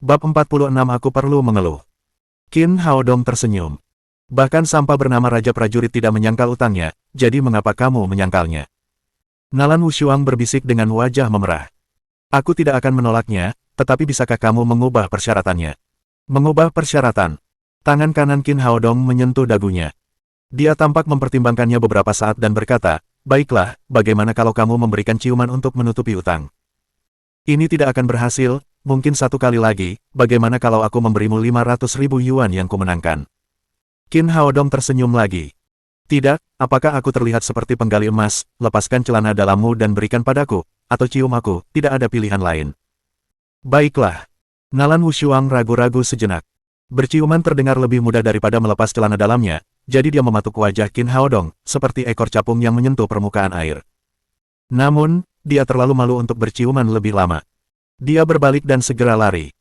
Bab 46 Aku perlu mengeluh. Qin Haodong tersenyum. Bahkan Sampa bernama Raja Prajurit tidak menyangkal utangnya, jadi mengapa kamu menyangkalnya? Nalan Wushuang berbisik dengan wajah memerah. Aku tidak akan menolaknya, tetapi bisakah kamu mengubah persyaratannya? Mengubah persyaratan. Tangan kanan Qin Haodong menyentuh dagunya. Dia tampak mempertimbangkannya beberapa saat dan berkata, baiklah, bagaimana kalau kamu memberikan ciuman untuk menutupi utang? Ini tidak akan berhasil, mungkin satu kali lagi, bagaimana kalau aku memberimu 500.000 yuan yang kumenangkan? Qin Haodong tersenyum lagi. Tidak, apakah aku terlihat seperti penggali emas, lepaskan celana dalammu dan berikan padaku, atau cium aku, tidak ada pilihan lain. Baiklah. Nalan Wushuang ragu-ragu sejenak. Berciuman terdengar lebih mudah daripada melepas celana dalamnya, jadi dia mematuk wajah Qin Haodong, seperti ekor capung yang menyentuh permukaan air. Namun, dia terlalu malu untuk berciuman lebih lama. Dia berbalik dan segera lari.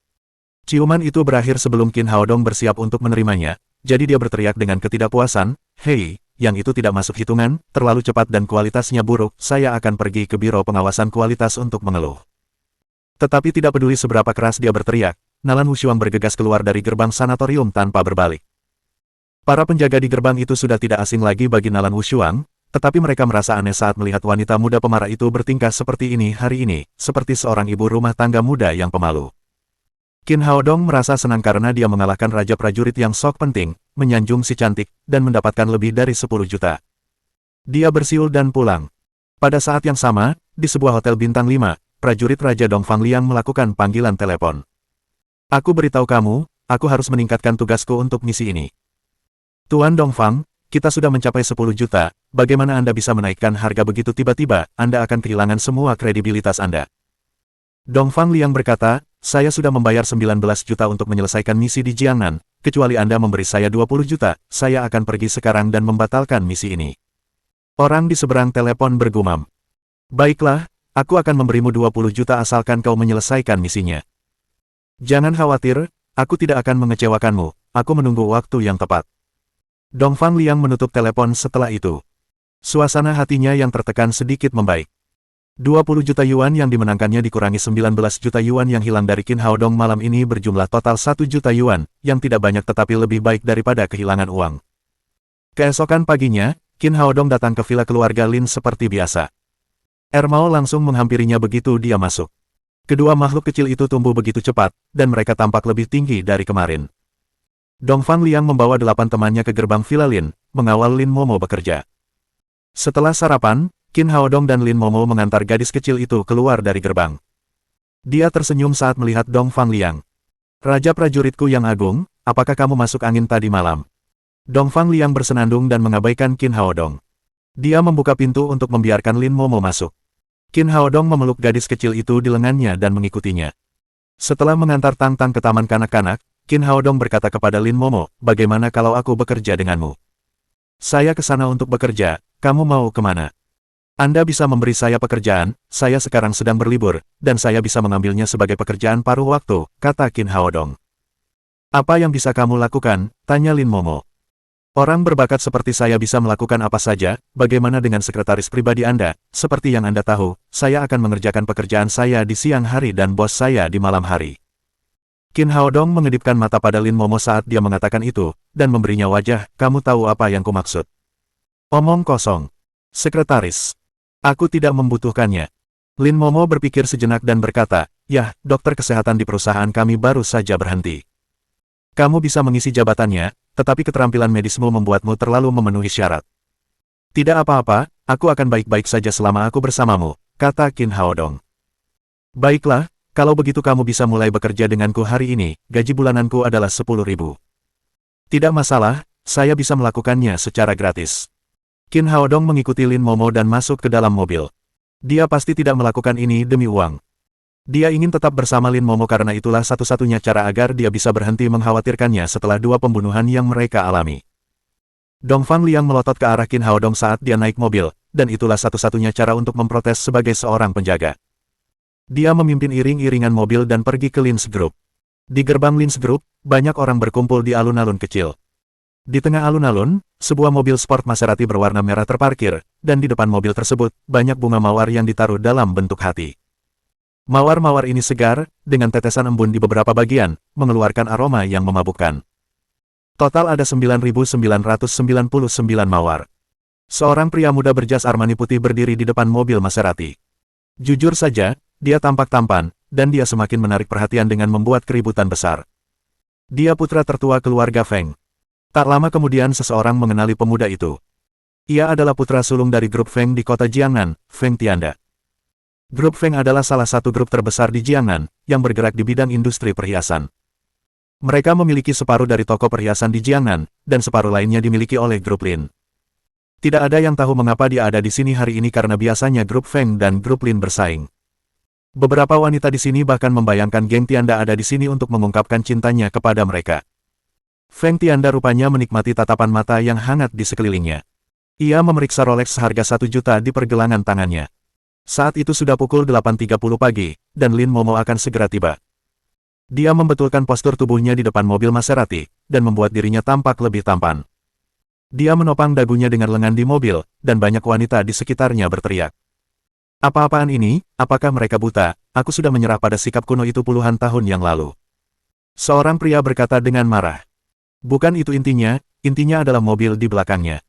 Ciuman itu berakhir sebelum Qin Haodong bersiap untuk menerimanya, jadi dia berteriak dengan ketidakpuasan, hei, yang itu tidak masuk hitungan, terlalu cepat dan kualitasnya buruk, saya akan pergi ke Biro Pengawasan Kualitas untuk mengeluh. Tetapi tidak peduli seberapa keras dia berteriak, Nalan Wushuang bergegas keluar dari gerbang sanatorium tanpa berbalik. Para penjaga di gerbang itu sudah tidak asing lagi bagi Nalan Wushuang, tetapi mereka merasa aneh saat melihat wanita muda pemarah itu bertingkah seperti ini hari ini, seperti seorang ibu rumah tangga muda yang pemalu. Qin Haodong merasa senang karena dia mengalahkan Raja Prajurit yang sok penting, menyanjung si cantik, dan mendapatkan lebih dari 10 juta. Dia bersiul dan pulang. Pada saat yang sama, di sebuah hotel bintang 5, prajurit Raja Dongfang Liang melakukan panggilan telepon. Aku beritahu kamu, aku harus meningkatkan tugasku untuk misi ini. Tuan Dongfang, kita sudah mencapai 10 juta, bagaimana Anda bisa menaikkan harga begitu tiba-tiba, Anda akan kehilangan semua kredibilitas Anda. Dongfang Liang berkata, saya sudah membayar 19 juta untuk menyelesaikan misi di Jiangnan, kecuali Anda memberi saya 20 juta, saya akan pergi sekarang dan membatalkan misi ini. Orang di seberang telepon bergumam. Baiklah, aku akan memberimu 20 juta asalkan kau menyelesaikan misinya. Jangan khawatir, aku tidak akan mengecewakanmu, aku menunggu waktu yang tepat. Dongfang Liang menutup telepon setelah itu. Suasana hatinya yang tertekan sedikit membaik. 20 juta yuan yang dimenangkannya dikurangi 19 juta yuan yang hilang dari Qin Haodong malam ini berjumlah total 1 juta yuan, yang tidak banyak tetapi lebih baik daripada kehilangan uang. Keesokan paginya, Qin Haodong datang ke villa keluarga Lin seperti biasa. Ermao langsung menghampirinya begitu dia masuk. Kedua makhluk kecil itu tumbuh begitu cepat, dan mereka tampak lebih tinggi dari kemarin. Dongfang Liang membawa 8 temannya ke gerbang villa Lin, mengawal Lin Momo bekerja. Setelah sarapan, Qin Haodong dan Lin Momo mengantar gadis kecil itu keluar dari gerbang. Dia tersenyum saat melihat Dongfang Liang. Raja prajuritku yang agung, apakah kamu masuk angin tadi malam? Dongfang Liang bersenandung dan mengabaikan Qin Haodong. Dia membuka pintu untuk membiarkan Lin Momo masuk. Qin Haodong memeluk gadis kecil itu di lengannya dan mengikutinya. Setelah mengantar Tang-Tang ke taman kanak-kanak, Qin Haodong berkata kepada Lin Momo, bagaimana kalau aku bekerja denganmu? Saya ke sana untuk bekerja, kamu mau kemana? Anda bisa memberi saya pekerjaan, saya sekarang sedang berlibur, dan saya bisa mengambilnya sebagai pekerjaan paruh waktu, kata Qin Haodong. Apa yang bisa kamu lakukan? Tanya Lin Momo. Orang berbakat seperti saya bisa melakukan apa saja, bagaimana dengan sekretaris pribadi Anda? Seperti yang Anda tahu, saya akan mengerjakan pekerjaan saya di siang hari dan bos saya di malam hari. Qin Haodong mengedipkan mata pada Lin Momo saat dia mengatakan itu, dan memberinya wajah, kamu tahu apa yang kumaksud. Omong kosong. Sekretaris. Aku tidak membutuhkannya. Lin Momo berpikir sejenak dan berkata, yah, dokter kesehatan di perusahaan kami baru saja berhenti. Kamu bisa mengisi jabatannya, tetapi keterampilan medismu membuatmu terlalu memenuhi syarat. Tidak apa-apa, aku akan baik-baik saja selama aku bersamamu, kata Qin Haodong. Baiklah, kalau begitu kamu bisa mulai bekerja denganku hari ini, gaji bulananku adalah 10.000. Tidak masalah, saya bisa melakukannya secara gratis. Qin Haodong mengikuti Lin Momo dan masuk ke dalam mobil. Dia pasti tidak melakukan ini demi uang. Dia ingin tetap bersama Lin Momo karena itulah satu-satunya cara agar dia bisa berhenti mengkhawatirkannya setelah 2 pembunuhan yang mereka alami. Dongfang Liang melotot ke arah Qin Haodong saat dia naik mobil, dan itulah satu-satunya cara untuk memprotes sebagai seorang penjaga. Dia memimpin iring-iringan mobil dan pergi ke Lin's Group. Di gerbang Lin's Group, banyak orang berkumpul di alun-alun kecil. Di tengah alun-alun, sebuah mobil sport Maserati berwarna merah terparkir, dan di depan mobil tersebut, banyak bunga mawar yang ditaruh dalam bentuk hati. Mawar-mawar ini segar, dengan tetesan embun di beberapa bagian, mengeluarkan aroma yang memabukkan. Total ada 9.999 mawar. Seorang pria muda berjas Armani putih berdiri di depan mobil Maserati. Jujur saja, dia tampak tampan, dan dia semakin menarik perhatian dengan membuat keributan besar. Dia putra tertua keluarga Feng. Tak lama kemudian seseorang mengenali pemuda itu. Ia adalah putra sulung dari grup Feng di kota Jiangnan, Feng Tianda. Grup Feng adalah salah satu grup terbesar di Jiangnan, yang bergerak di bidang industri perhiasan. Mereka memiliki separuh dari toko perhiasan di Jiangnan, dan separuh lainnya dimiliki oleh grup Lin. Tidak ada yang tahu mengapa dia ada di sini hari ini karena biasanya grup Feng dan grup Lin bersaing. Beberapa wanita di sini bahkan membayangkan geng Tianda ada di sini untuk mengungkapkan cintanya kepada mereka. Feng Tianda rupanya menikmati tatapan mata yang hangat di sekelilingnya. Ia memeriksa Rolex seharga 1 juta di pergelangan tangannya. Saat itu sudah pukul 8.30 pagi, dan Lin Momo akan segera tiba. Dia membetulkan postur tubuhnya di depan mobil Maserati, dan membuat dirinya tampak lebih tampan. Dia menopang dagunya dengan lengan di mobil, dan banyak wanita di sekitarnya berteriak. Apa-apaan ini? Apakah mereka buta? Aku sudah menyerah pada sikap kuno itu puluhan tahun yang lalu. Seorang pria berkata dengan marah. Bukan itu intinya adalah mobil di belakangnya.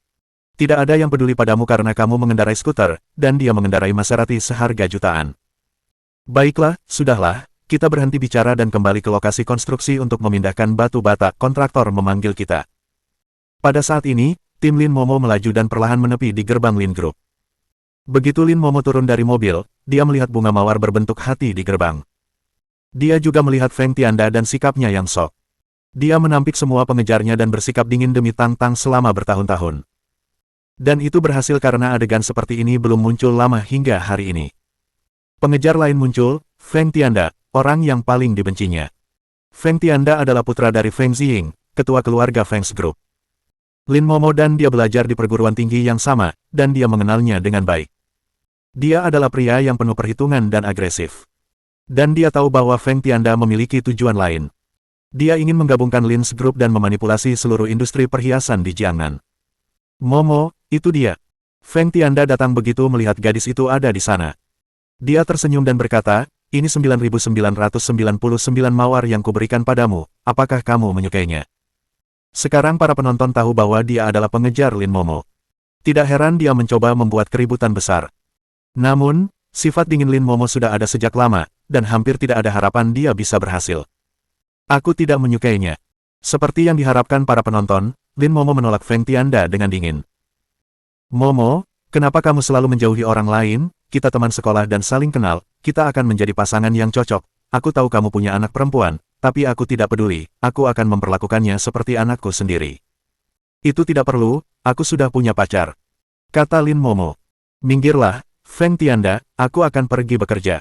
Tidak ada yang peduli padamu karena kamu mengendarai skuter, dan dia mengendarai Maserati seharga jutaan. Baiklah, sudahlah, kita berhenti bicara dan kembali ke lokasi konstruksi untuk memindahkan batu bata. Kontraktor memanggil kita. Pada saat ini, tim Lin Momo melaju dan perlahan menepi di gerbang Lin Group. Begitu Lin Momo turun dari mobil, dia melihat bunga mawar berbentuk hati di gerbang. Dia juga melihat Feng Tianda dan sikapnya yang sok. Dia menampik semua pengejarnya dan bersikap dingin demi Tang-Tang selama bertahun-tahun. Dan itu berhasil karena adegan seperti ini belum muncul lama hingga hari ini. Pengejar lain muncul, Feng Tianda, orang yang paling dibencinya. Feng Tianda adalah putra dari Feng Ziying, ketua keluarga Feng's Group. Lin Momo dan dia belajar di perguruan tinggi yang sama, dan dia mengenalnya dengan baik. Dia adalah pria yang penuh perhitungan dan agresif. Dan dia tahu bahwa Feng Tianda memiliki tujuan lain. Dia ingin menggabungkan Lin's Group dan memanipulasi seluruh industri perhiasan di Jiangnan. Momo, itu dia. Feng Tianda datang begitu melihat gadis itu ada di sana. Dia tersenyum dan berkata, ini 9.999 mawar yang kuberikan padamu, apakah kamu menyukainya? Sekarang para penonton tahu bahwa dia adalah pengejar Lin Momo. Tidak heran dia mencoba membuat keributan besar. Namun, sifat dingin Lin Momo sudah ada sejak lama, dan hampir tidak ada harapan dia bisa berhasil. Aku tidak menyukainya. Seperti yang diharapkan para penonton, Lin Momo menolak Feng Tianda dengan dingin. Momo, kenapa kamu selalu menjauhi orang lain? Kita teman sekolah dan saling kenal, kita akan menjadi pasangan yang cocok. Aku tahu kamu punya anak perempuan. Tapi aku tidak peduli, aku akan memperlakukannya seperti anakku sendiri. Itu tidak perlu, aku sudah punya pacar. Kata Lin Momo. Minggirlah, Feng Tianda, aku akan pergi bekerja.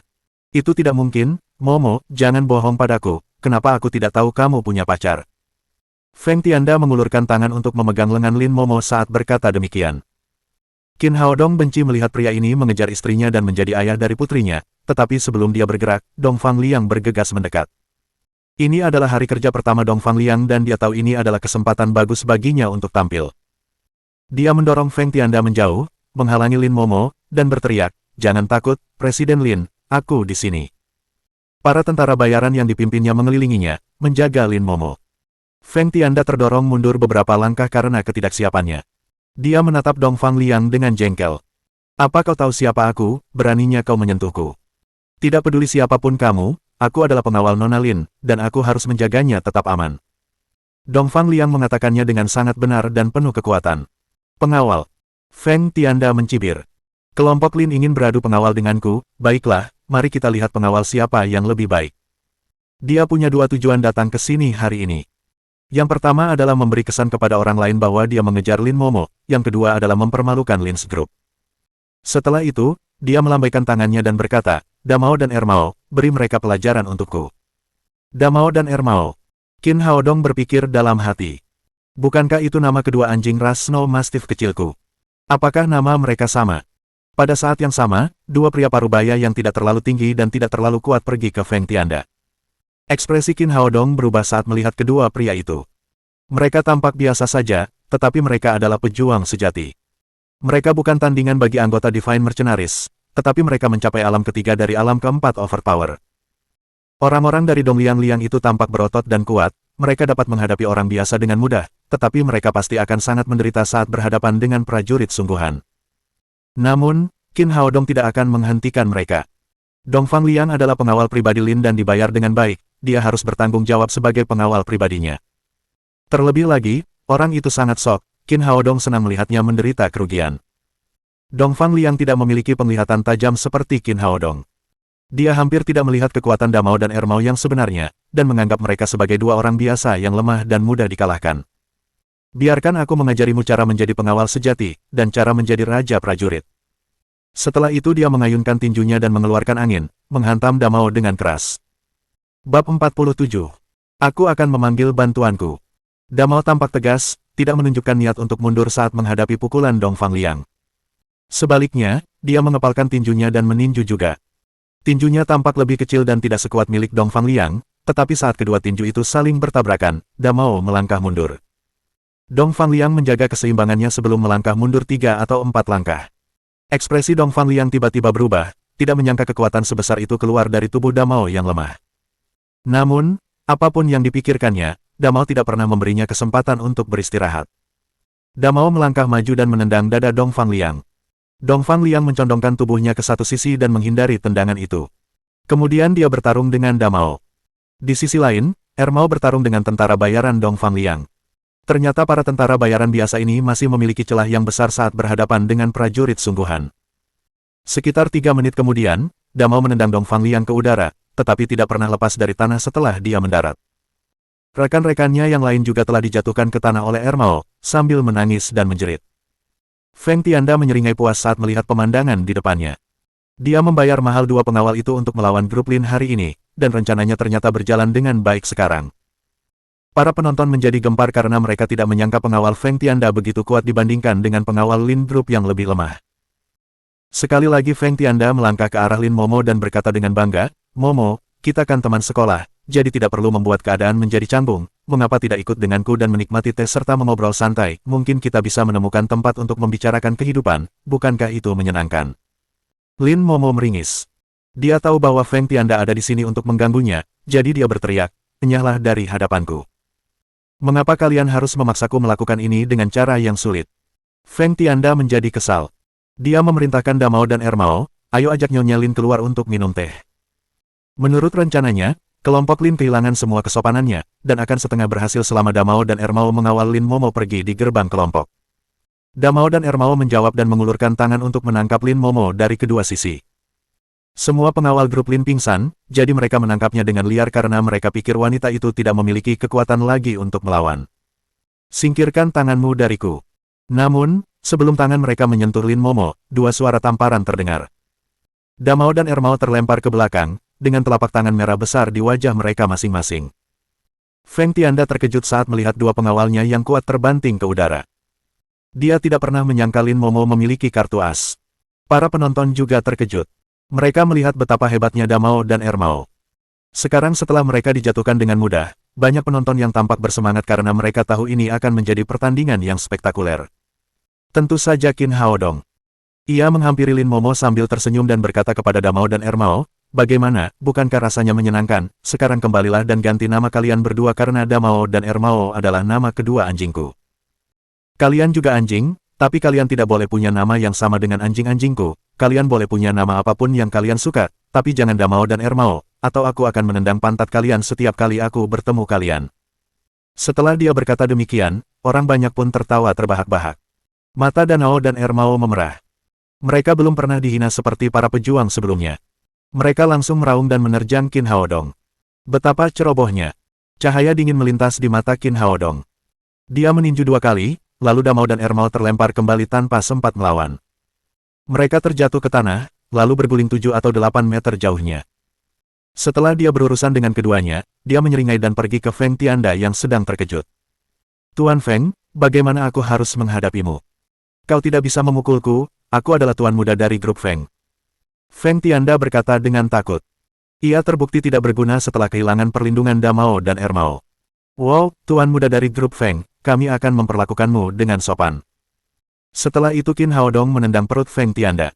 Itu tidak mungkin, Momo, jangan bohong padaku, kenapa aku tidak tahu kamu punya pacar? Feng Tianda mengulurkan tangan untuk memegang lengan Lin Momo saat berkata demikian. Qin Haodong benci melihat pria ini mengejar istrinya dan menjadi ayah dari putrinya, tetapi sebelum dia bergerak, Dong Fangliang bergegas mendekat. Ini adalah hari kerja pertama Dong Fangliang dan dia tahu ini adalah kesempatan bagus baginya untuk tampil. Dia mendorong Feng Tianda menjauh, menghalangi Lin Momo, dan berteriak, jangan takut, Presiden Lin, aku di sini. Para tentara bayaran yang dipimpinnya mengelilinginya, menjaga Lin Momo. Feng Tianda terdorong mundur beberapa langkah karena ketidaksiapannya. Dia menatap Dong Fangliang dengan jengkel. Apa kau tahu siapa aku, beraninya kau menyentuhku? Tidak peduli siapapun kamu, aku adalah pengawal Nona Lin, dan aku harus menjaganya tetap aman. Dong Fangliang mengatakannya dengan sangat benar dan penuh kekuatan. Pengawal. Feng Tianda mencibir. Kelompok Lin ingin beradu pengawal denganku, baiklah, mari kita lihat pengawal siapa yang lebih baik. Dia punya dua tujuan datang ke sini hari ini. Yang pertama adalah memberi kesan kepada orang lain bahwa dia mengejar Lin Momo, yang kedua adalah mempermalukan Lin's Group. Setelah itu, dia melambaikan tangannya dan berkata, Damao dan Ermao, beri mereka pelajaran untukku. Damao dan Ermao. Qin Haodong berpikir dalam hati. Bukankah itu nama kedua anjing ras Snow Mastiff kecilku? Apakah nama mereka sama? Pada saat yang sama, dua pria parubaya yang tidak terlalu tinggi dan tidak terlalu kuat pergi ke Feng Tianda. Ekspresi Qin Haodong berubah saat melihat kedua pria itu. Mereka tampak biasa saja, tetapi mereka adalah pejuang sejati. Mereka bukan tandingan bagi anggota Divine Mercenaries, tetapi mereka mencapai alam ketiga dari alam keempat overpower. Orang-orang dari Dongliang Liang itu tampak berotot dan kuat, mereka dapat menghadapi orang biasa dengan mudah, tetapi mereka pasti akan sangat menderita saat berhadapan dengan prajurit sungguhan. Namun, Qin Haodong tidak akan menghentikan mereka. Dongfang Liang adalah pengawal pribadi Lin dan dibayar dengan baik, dia harus bertanggung jawab sebagai pengawal pribadinya. Terlebih lagi, orang itu sangat sok, Qin Haodong senang melihatnya menderita kerugian. Dongfang Liang tidak memiliki penglihatan tajam seperti Qin Haodong. Dia hampir tidak melihat kekuatan Damao dan Ermao yang sebenarnya, dan menganggap mereka sebagai dua orang biasa yang lemah dan mudah dikalahkan. Biarkan aku mengajarimu cara menjadi pengawal sejati, dan cara menjadi raja prajurit. Setelah itu dia mengayunkan tinjunya dan mengeluarkan angin, menghantam Damao dengan keras. Bab 47. Aku akan memanggil bantuanku. Damao tampak tegas, tidak menunjukkan niat untuk mundur saat menghadapi pukulan Dongfang Liang. Sebaliknya, dia mengepalkan tinjunya dan meninju juga. Tinjunya tampak lebih kecil dan tidak sekuat milik Dongfang Liang, tetapi saat kedua tinju itu saling bertabrakan, Damao melangkah mundur. Dongfang Liang menjaga keseimbangannya sebelum melangkah mundur 3 atau 4 langkah. Ekspresi Dongfang Liang tiba-tiba berubah, tidak menyangka kekuatan sebesar itu keluar dari tubuh Damao yang lemah. Namun, apapun yang dipikirkannya, Damao tidak pernah memberinya kesempatan untuk beristirahat. Damao melangkah maju dan menendang dada Dongfang Liang. Dongfang Liang mencondongkan tubuhnya ke satu sisi dan menghindari tendangan itu. Kemudian dia bertarung dengan Damao. Di sisi lain, Ermao bertarung dengan tentara bayaran Dongfang Liang. Ternyata para tentara bayaran biasa ini masih memiliki celah yang besar saat berhadapan dengan prajurit sungguhan. Sekitar 3 menit kemudian, Damao menendang Dongfang Liang ke udara, tetapi tidak pernah lepas dari tanah setelah dia mendarat. Rekan-rekannya yang lain juga telah dijatuhkan ke tanah oleh Ermao, sambil menangis dan menjerit. Feng Tianda menyeringai puas saat melihat pemandangan di depannya. Dia membayar mahal 2 pengawal itu untuk melawan grup Lin hari ini, dan rencananya ternyata berjalan dengan baik sekarang. Para penonton menjadi gempar karena mereka tidak menyangka pengawal Feng Tianda begitu kuat dibandingkan dengan pengawal Lin Group yang lebih lemah. Sekali lagi Feng Tianda melangkah ke arah Lin Momo dan berkata dengan bangga, "Momo, kita kan teman sekolah, jadi tidak perlu membuat keadaan menjadi canggung. Mengapa tidak ikut denganku dan menikmati teh serta mengobrol santai? Mungkin kita bisa menemukan tempat untuk membicarakan kehidupan, bukankah itu menyenangkan?" Lin Momo meringis. Dia tahu bahwa Feng Tianda ada di sini untuk mengganggunya, jadi dia berteriak, "Enyahlah dari hadapanku. Mengapa kalian harus memaksaku melakukan ini dengan cara yang sulit?" Feng Tianda menjadi kesal. Dia memerintahkan Damao dan Ermao, "Ayo ajak Nyonya Lin keluar untuk minum teh." Menurut rencananya, kelompok Lin kehilangan semua kesopanannya, dan akan setengah berhasil selama Damao dan Ermao mengawal Lin Momo pergi di gerbang kelompok. Damao dan Ermao menjawab dan mengulurkan tangan untuk menangkap Lin Momo dari kedua sisi. Semua pengawal grup Lin pingsan, jadi mereka menangkapnya dengan liar karena mereka pikir wanita itu tidak memiliki kekuatan lagi untuk melawan. "Singkirkan tanganmu dariku." Namun, sebelum tangan mereka menyentuh Lin Momo, 2 suara tamparan terdengar. Damao dan Ermao terlempar ke belakang, dengan telapak tangan merah besar di wajah mereka masing-masing. Feng Tianda terkejut saat melihat 2 pengawalnya yang kuat terbanting ke udara. Dia tidak pernah menyangka Lin Momo memiliki kartu as. Para penonton juga terkejut. Mereka melihat betapa hebatnya Damao dan Ermao. Sekarang setelah mereka dijatuhkan dengan mudah, banyak penonton yang tampak bersemangat karena mereka tahu ini akan menjadi pertandingan yang spektakuler. Tentu saja Qin Haodong. Ia menghampiri Lin Momo sambil tersenyum dan berkata kepada Damao dan Ermao, "Bagaimana, bukankah rasanya menyenangkan? Sekarang kembalilah dan ganti nama kalian berdua karena Damao dan Ermao adalah nama kedua anjingku. Kalian juga anjing, tapi kalian tidak boleh punya nama yang sama dengan anjing-anjingku. Kalian boleh punya nama apapun yang kalian suka, tapi jangan Damao dan Ermao, atau aku akan menendang pantat kalian setiap kali aku bertemu kalian." Setelah dia berkata demikian, orang banyak pun tertawa terbahak-bahak. Mata Damao dan Ermao memerah. Mereka belum pernah dihina seperti para pejuang sebelumnya. Mereka langsung meraung dan menerjang Qin Haodong. Betapa cerobohnya. Cahaya dingin melintas di mata Qin Haodong. Dia meninju 2 kali, lalu Damao dan Ermao terlempar kembali tanpa sempat melawan. Mereka terjatuh ke tanah, lalu berguling 7 atau 8 meter jauhnya. Setelah dia berurusan dengan keduanya, dia menyeringai dan pergi ke Feng Tianda yang sedang terkejut. "Tuan Feng, bagaimana aku harus menghadapimu? Kau tidak bisa memukulku, aku adalah tuan muda dari grup Feng." Feng Tianda berkata dengan takut. Ia terbukti tidak berguna setelah kehilangan perlindungan Damao dan Ermao. "Wow, tuan muda dari grup Feng, kami akan memperlakukanmu dengan sopan." Setelah itu Qin Haodong menendang perut Feng Tianda.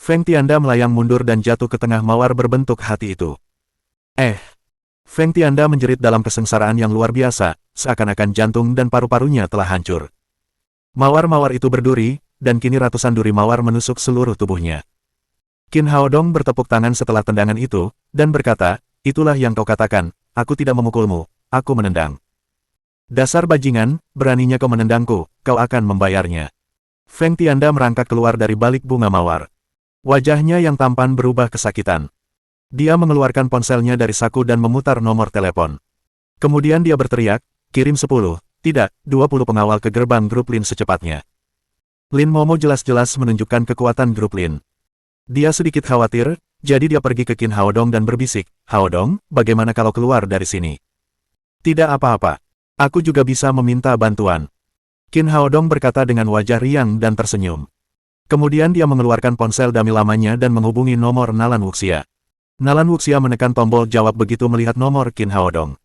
Feng Tianda melayang mundur dan jatuh ke tengah mawar berbentuk hati itu. Feng Tianda menjerit dalam kesengsaraan yang luar biasa, seakan-akan jantung dan paru-parunya telah hancur. Mawar-mawar itu berduri, dan kini ratusan duri mawar menusuk seluruh tubuhnya. Qin Haodong bertepuk tangan setelah tendangan itu, dan berkata, itulah yang kau katakan, aku tidak memukulmu, aku menendang. Dasar bajingan, beraninya kau menendangku, kau akan membayarnya. Feng Tianda merangkak keluar dari balik bunga mawar. Wajahnya yang tampan berubah kesakitan. Dia mengeluarkan ponselnya dari saku dan memutar nomor telepon. Kemudian dia berteriak, kirim 10, tidak, 20 pengawal ke gerbang grup Lin secepatnya. Lin Momo jelas-jelas menunjukkan kekuatan grup Lin. Dia sedikit khawatir, jadi dia pergi ke Qin Haodong dan berbisik, Haodong, bagaimana kalau keluar dari sini? Tidak apa-apa. Aku juga bisa meminta bantuan. Qin Haodong berkata dengan wajah riang dan tersenyum. Kemudian dia mengeluarkan ponsel dummy lamanya dan menghubungi nomor Nalan Wuxia. Nalan Wuxia menekan tombol jawab begitu melihat nomor Qin Haodong.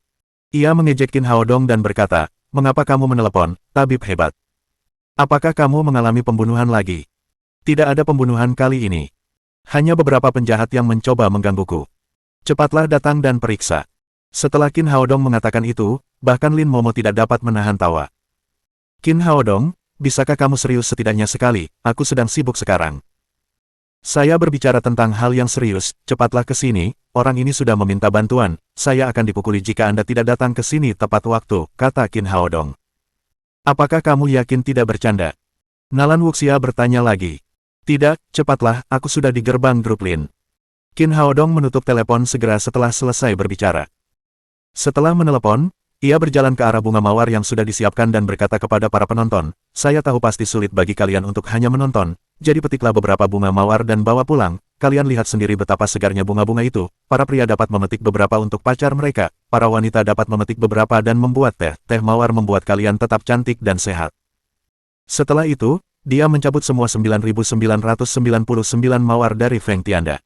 Ia mengejek Qin Haodong dan berkata, mengapa kamu menelepon, tabib hebat? Apakah kamu mengalami pembunuhan lagi? Tidak ada pembunuhan kali ini. Hanya beberapa penjahat yang mencoba menggangguku. Cepatlah datang dan periksa. Setelah Qin Haodong mengatakan itu, bahkan Lin Momo tidak dapat menahan tawa. Qin Haodong, bisakah kamu serius setidaknya sekali, aku sedang sibuk sekarang. Saya berbicara tentang hal yang serius, cepatlah ke sini, orang ini sudah meminta bantuan, saya akan dipukuli jika Anda tidak datang ke sini tepat waktu, kata Qin Haodong. Apakah kamu yakin tidak bercanda? Nalan Wuxia bertanya lagi. Tidak, cepatlah, aku sudah di gerbang grup Lin. Qin Haodong menutup telepon segera setelah selesai berbicara. Setelah menelepon, ia berjalan ke arah bunga mawar yang sudah disiapkan dan berkata kepada para penonton, saya tahu pasti sulit bagi kalian untuk hanya menonton, jadi petiklah beberapa bunga mawar dan bawa pulang, kalian lihat sendiri betapa segarnya bunga-bunga itu, para pria dapat memetik beberapa untuk pacar mereka, para wanita dapat memetik beberapa dan membuat teh mawar membuat kalian tetap cantik dan sehat. Setelah itu, dia mencabut semua 9.999 mawar dari Feng Tianda.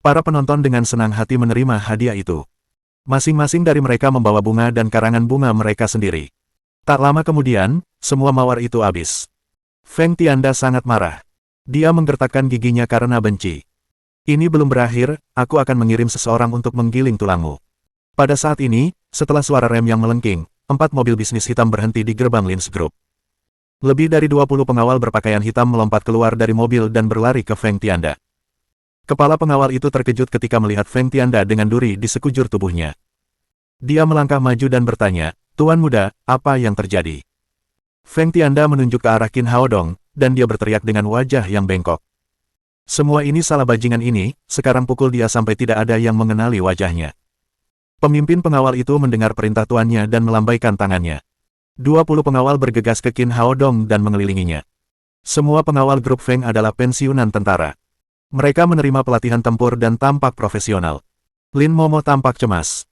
Para penonton dengan senang hati menerima hadiah itu. Masing-masing dari mereka membawa bunga dan karangan bunga mereka sendiri. Tak lama kemudian, semua mawar itu habis. Feng Tianda sangat marah. Dia menggertakkan giginya karena benci. Ini belum berakhir, aku akan mengirim seseorang untuk menggiling tulangmu. Pada saat ini, setelah suara rem yang melengking, 4 mobil bisnis hitam berhenti di gerbang Lins Group. Lebih dari 20 pengawal berpakaian hitam melompat keluar dari mobil dan berlari ke Feng Tianda. Kepala pengawal itu terkejut ketika melihat Feng Tianda dengan duri di sekujur tubuhnya. Dia melangkah maju dan bertanya, Tuan Muda, apa yang terjadi? Feng Tianda menunjuk ke arah Qin Haodong, dan dia berteriak dengan wajah yang bengkok. Semua ini salah bajingan ini, sekarang pukul dia sampai tidak ada yang mengenali wajahnya. Pemimpin pengawal itu mendengar perintah tuannya dan melambaikan tangannya. 20 pengawal bergegas ke Qin Haodong dan mengelilinginya. Semua pengawal grup Feng adalah pensiunan tentara. Mereka menerima pelatihan tempur dan tampak profesional. Lin Momo tampak cemas.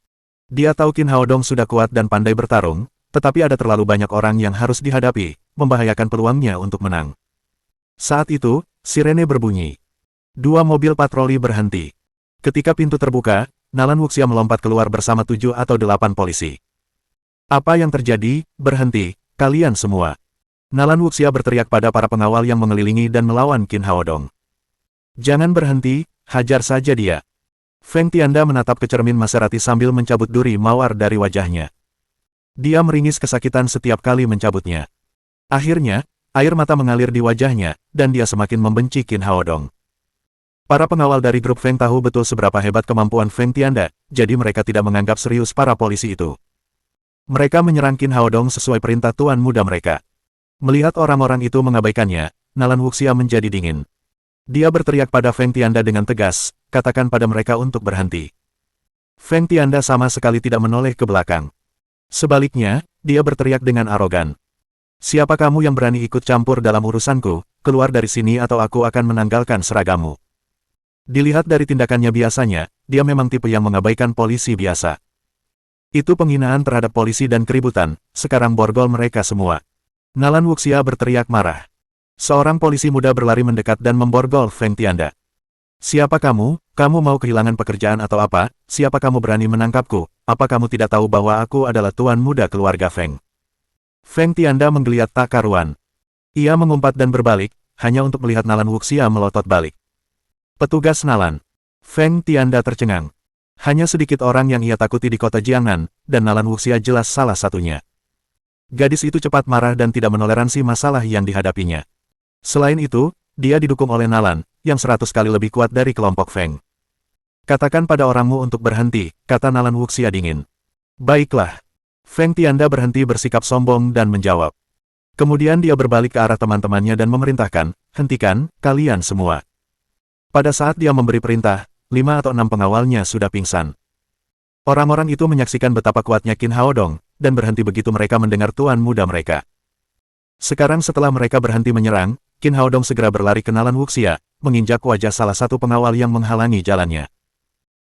Dia tahu Qin Haodong sudah kuat dan pandai bertarung, tetapi ada terlalu banyak orang yang harus dihadapi, membahayakan peluangnya untuk menang. Saat itu, sirene berbunyi. 2 mobil patroli berhenti. Ketika pintu terbuka, Nalan Wuxia melompat keluar bersama 7 atau 8 polisi. Apa yang terjadi? Berhenti, kalian semua. Nalan Wuxia berteriak pada para pengawal yang mengelilingi dan melawan Qin Haodong. Jangan berhenti, hajar saja dia. Feng Tianda menatap ke cermin Maserati sambil mencabut duri mawar dari wajahnya. Dia meringis kesakitan setiap kali mencabutnya. Akhirnya, air mata mengalir di wajahnya, dan dia semakin membenci Qin Haodong. Para pengawal dari grup Feng tahu betul seberapa hebat kemampuan Feng Tianda, jadi mereka tidak menganggap serius para polisi itu. Mereka menyerang Qin Haodong sesuai perintah tuan muda mereka. Melihat orang-orang itu mengabaikannya, Nalan Wuxia menjadi dingin. Dia berteriak pada Feng Tianda dengan tegas, katakan pada mereka untuk berhenti. Feng Tianda sama sekali tidak menoleh ke belakang. Sebaliknya, dia berteriak dengan arogan. Siapa kamu yang berani ikut campur dalam urusanku, keluar dari sini atau aku akan menanggalkan seragammu. Dilihat dari tindakannya biasanya, dia memang tipe yang mengabaikan polisi biasa. Itu penghinaan terhadap polisi dan keributan, sekarang borgol mereka semua. Nalan Wuxia berteriak marah. Seorang polisi muda berlari mendekat dan memborgol Feng Tianda. Siapa kamu? Kamu mau kehilangan pekerjaan atau apa? Siapa kamu berani menangkapku? Apa kamu tidak tahu bahwa aku adalah tuan muda keluarga Feng? Feng Tianda menggeliat tak karuan. Ia mengumpat dan berbalik, hanya untuk melihat Nalan Wuxia melotot balik. Petugas Nalan. Feng Tianda tercengang. Hanya sedikit orang yang ia takuti di kota Jiangnan, dan Nalan Wuxia jelas salah satunya. Gadis itu cepat marah dan tidak menoleransi masalah yang dihadapinya. Selain itu, dia didukung oleh Nalan, yang 100 kali lebih kuat dari kelompok Feng. Katakan pada orangmu untuk berhenti, kata Nalan Wuxia dingin. Baiklah. Feng Tianda berhenti bersikap sombong dan menjawab. Kemudian dia berbalik ke arah teman-temannya dan memerintahkan, hentikan, kalian semua. Pada saat dia memberi perintah, 5 atau 6 pengawalnya sudah pingsan. Orang-orang itu menyaksikan betapa kuatnya Qin Haodong, dan berhenti begitu mereka mendengar tuan muda mereka. Sekarang setelah mereka berhenti menyerang, Qin Haodong segera berlari ke Nalan Wuxia, menginjak wajah salah satu pengawal yang menghalangi jalannya.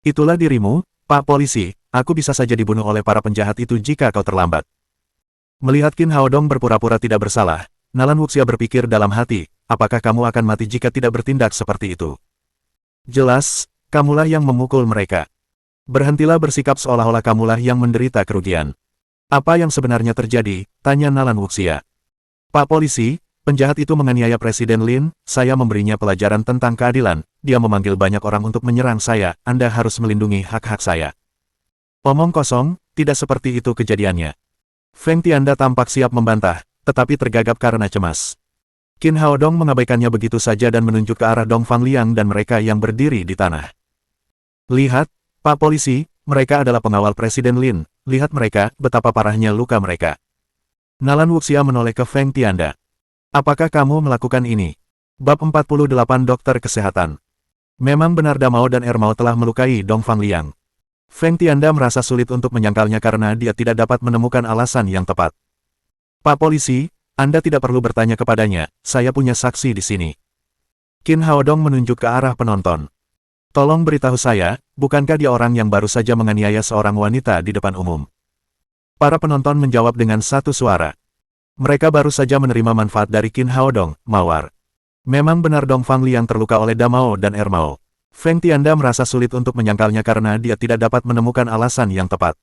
Itulah dirimu, Pak Polisi, aku bisa saja dibunuh oleh para penjahat itu jika kau terlambat. Melihat Qin Haodong berpura-pura tidak bersalah, Nalan Wuxia berpikir dalam hati, apakah kamu akan mati jika tidak bertindak seperti itu? Jelas, kamulah yang memukul mereka. Berhentilah bersikap seolah-olah kamulah yang menderita kerugian. Apa yang sebenarnya terjadi? Tanya Nalan Wuxia. Pak Polisi, penjahat itu menganiaya Presiden Lin, saya memberinya pelajaran tentang keadilan, dia memanggil banyak orang untuk menyerang saya, Anda harus melindungi hak-hak saya. Omong kosong, tidak seperti itu kejadiannya. Feng Tianda tampak siap membantah, tetapi tergagap karena cemas. Qin Haodong mengabaikannya begitu saja dan menunjuk ke arah Dong Fangliang dan mereka yang berdiri di tanah. Lihat, Pak Polisi, mereka adalah pengawal Presiden Lin, lihat mereka, betapa parahnya luka mereka. Nalan Wuxia menoleh ke Feng Tianda. Apakah kamu melakukan ini? Bab 48 Dokter Kesehatan. Memang benar Damao dan Ermao telah melukai Dong Fangliang. Feng Tianda merasa sulit untuk menyangkalnya karena dia tidak dapat menemukan alasan yang tepat. Pak Polisi, Anda tidak perlu bertanya kepadanya, saya punya saksi di sini. Qin Haodong menunjuk ke arah penonton. Tolong beritahu saya, bukankah dia orang yang baru saja menganiaya seorang wanita di depan umum? Para penonton menjawab dengan satu suara. Mereka baru saja menerima manfaat dari Qin Haodong, mawar. Memang benar Dong Fangliang terluka oleh Damao dan Ermao. Feng Tianda merasa sulit untuk menyangkalnya karena dia tidak dapat menemukan alasan yang tepat.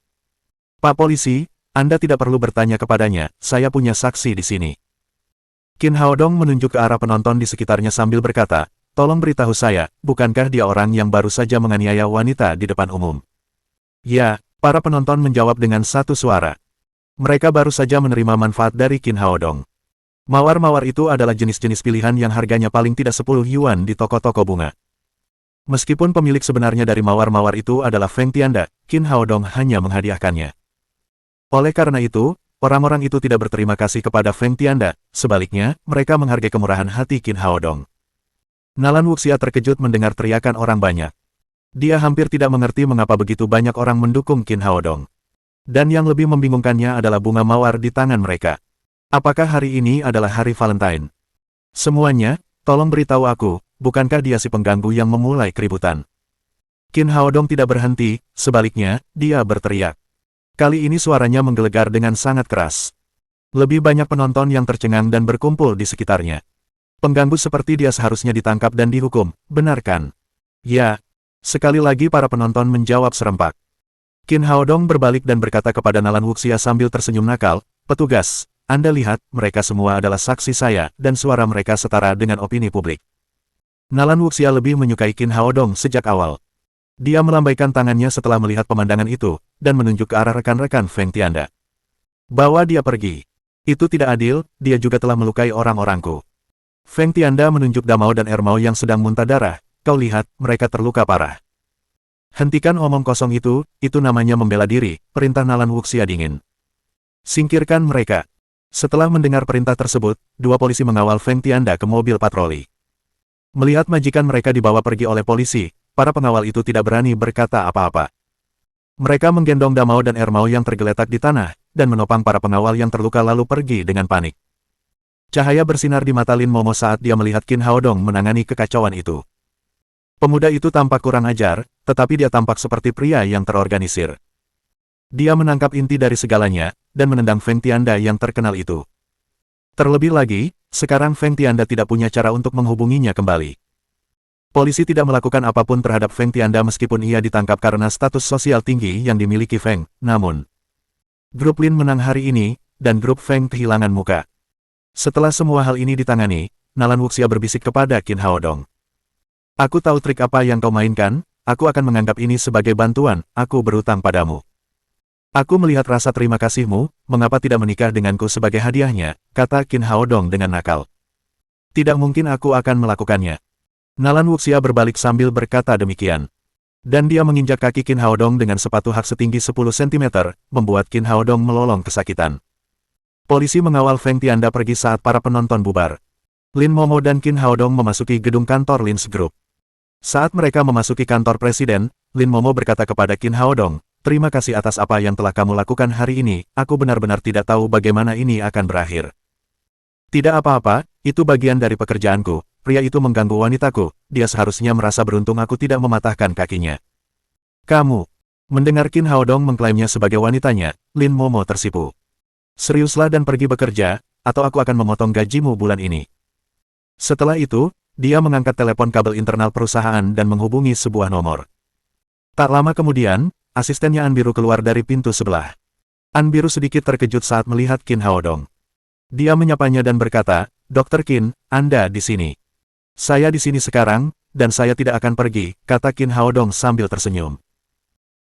Pak Polisi, Anda tidak perlu bertanya kepadanya, saya punya saksi di sini. Qin Haodong menunjuk ke arah penonton di sekitarnya sambil berkata, tolong beritahu saya, bukankah dia orang yang baru saja menganiaya wanita di depan umum? Ya, para penonton menjawab dengan satu suara. Mereka baru saja menerima manfaat dari Qin Haodong. Mawar-mawar itu adalah jenis-jenis pilihan yang harganya paling tidak 10 yuan di toko-toko bunga. Meskipun pemilik sebenarnya dari mawar-mawar itu adalah Feng Tianda, Qin Haodong hanya menghadiahkannya. Oleh karena itu, orang-orang itu tidak berterima kasih kepada Feng Tianda, sebaliknya, mereka menghargai kemurahan hati Qin Haodong. Nalan Wuxia terkejut mendengar teriakan orang banyak. Dia hampir tidak mengerti mengapa begitu banyak orang mendukung Qin Haodong. Dan yang lebih membingungkannya adalah bunga mawar di tangan mereka. Apakah hari ini adalah hari Valentine? Semuanya, tolong beritahu aku, bukankah dia si pengganggu yang memulai keributan? Qin Haodong tidak berhenti, sebaliknya, dia berteriak. Kali ini suaranya menggelegar dengan sangat keras. Lebih banyak penonton yang tercengang dan berkumpul di sekitarnya. Pengganggu seperti dia seharusnya ditangkap dan dihukum, benar kan? Ya. Sekali lagi para penonton menjawab serempak. Qin Haodong berbalik dan berkata kepada Nalan Wuxia sambil tersenyum nakal, petugas, Anda lihat, mereka semua adalah saksi saya, dan suara mereka setara dengan opini publik. Nalan Wuxia lebih menyukai Qin Haodong sejak awal. Dia melambaikan tangannya setelah melihat pemandangan itu, dan menunjuk ke arah rekan-rekan Feng Tianda. Bawa dia pergi. Itu tidak adil, dia juga telah melukai orang-orangku. Feng Tianda menunjuk Damao dan Ermao yang sedang muntah darah, kau lihat, mereka terluka parah. Hentikan omong kosong itu namanya membela diri, perintah Nalan Wuxia dingin. Singkirkan mereka. Setelah mendengar perintah tersebut, dua polisi mengawal Feng Tianda ke mobil patroli. Melihat majikan mereka dibawa pergi oleh polisi, para pengawal itu tidak berani berkata apa-apa. Mereka menggendong Damao dan Ermao yang tergeletak di tanah, dan menopang para pengawal yang terluka lalu pergi dengan panik. Cahaya bersinar di mata Lin Momo saat dia melihat Qin Haodong menangani kekacauan itu. Pemuda itu tampak kurang ajar, tetapi dia tampak seperti pria yang terorganisir. Dia menangkap inti dari segalanya, dan menendang Feng Tianda yang terkenal itu. Terlebih lagi, sekarang Feng Tianda tidak punya cara untuk menghubunginya kembali. Polisi tidak melakukan apapun terhadap Feng Tianda meskipun ia ditangkap karena status sosial tinggi yang dimiliki Feng, namun grup Lin menang hari ini, dan grup Feng kehilangan muka. Setelah semua hal ini ditangani, Nalan Wuxia berbisik kepada Qin Haodong. Aku tahu trik apa yang kau mainkan, aku akan menganggap ini sebagai bantuan, aku berutang padamu. Aku melihat rasa terima kasihmu, mengapa tidak menikah denganku sebagai hadiahnya, kata Qin Haodong dengan nakal. Tidak mungkin aku akan melakukannya. Nalan Wuxia berbalik sambil berkata demikian. Dan dia menginjak kaki Qin Haodong dengan sepatu hak setinggi 10 cm, membuat Qin Haodong melolong kesakitan. Polisi mengawal Feng Tianda pergi saat para penonton bubar. Lin Momo dan Qin Haodong memasuki gedung kantor Lin's Group. Saat mereka memasuki kantor presiden, Lin Momo berkata kepada Qin Haodong, terima kasih atas apa yang telah kamu lakukan hari ini, aku benar-benar tidak tahu bagaimana ini akan berakhir. Tidak apa-apa, itu bagian dari pekerjaanku, pria itu mengganggu wanitaku, dia seharusnya merasa beruntung aku tidak mematahkan kakinya. Kamu. Mendengar Qin Haodong mengklaimnya sebagai wanitanya, Lin Momo tersipu. Seriuslah dan pergi bekerja, atau aku akan memotong gajimu bulan ini. Setelah itu, dia mengangkat telepon kabel internal perusahaan dan menghubungi sebuah nomor. Tak lama kemudian, asistennya An Biru keluar dari pintu sebelah. An Biru sedikit terkejut saat melihat Qin Haodong. Dia menyapanya dan berkata, Dr. Qin, Anda di sini. Saya di sini sekarang, dan saya tidak akan pergi, kata Qin Haodong sambil tersenyum.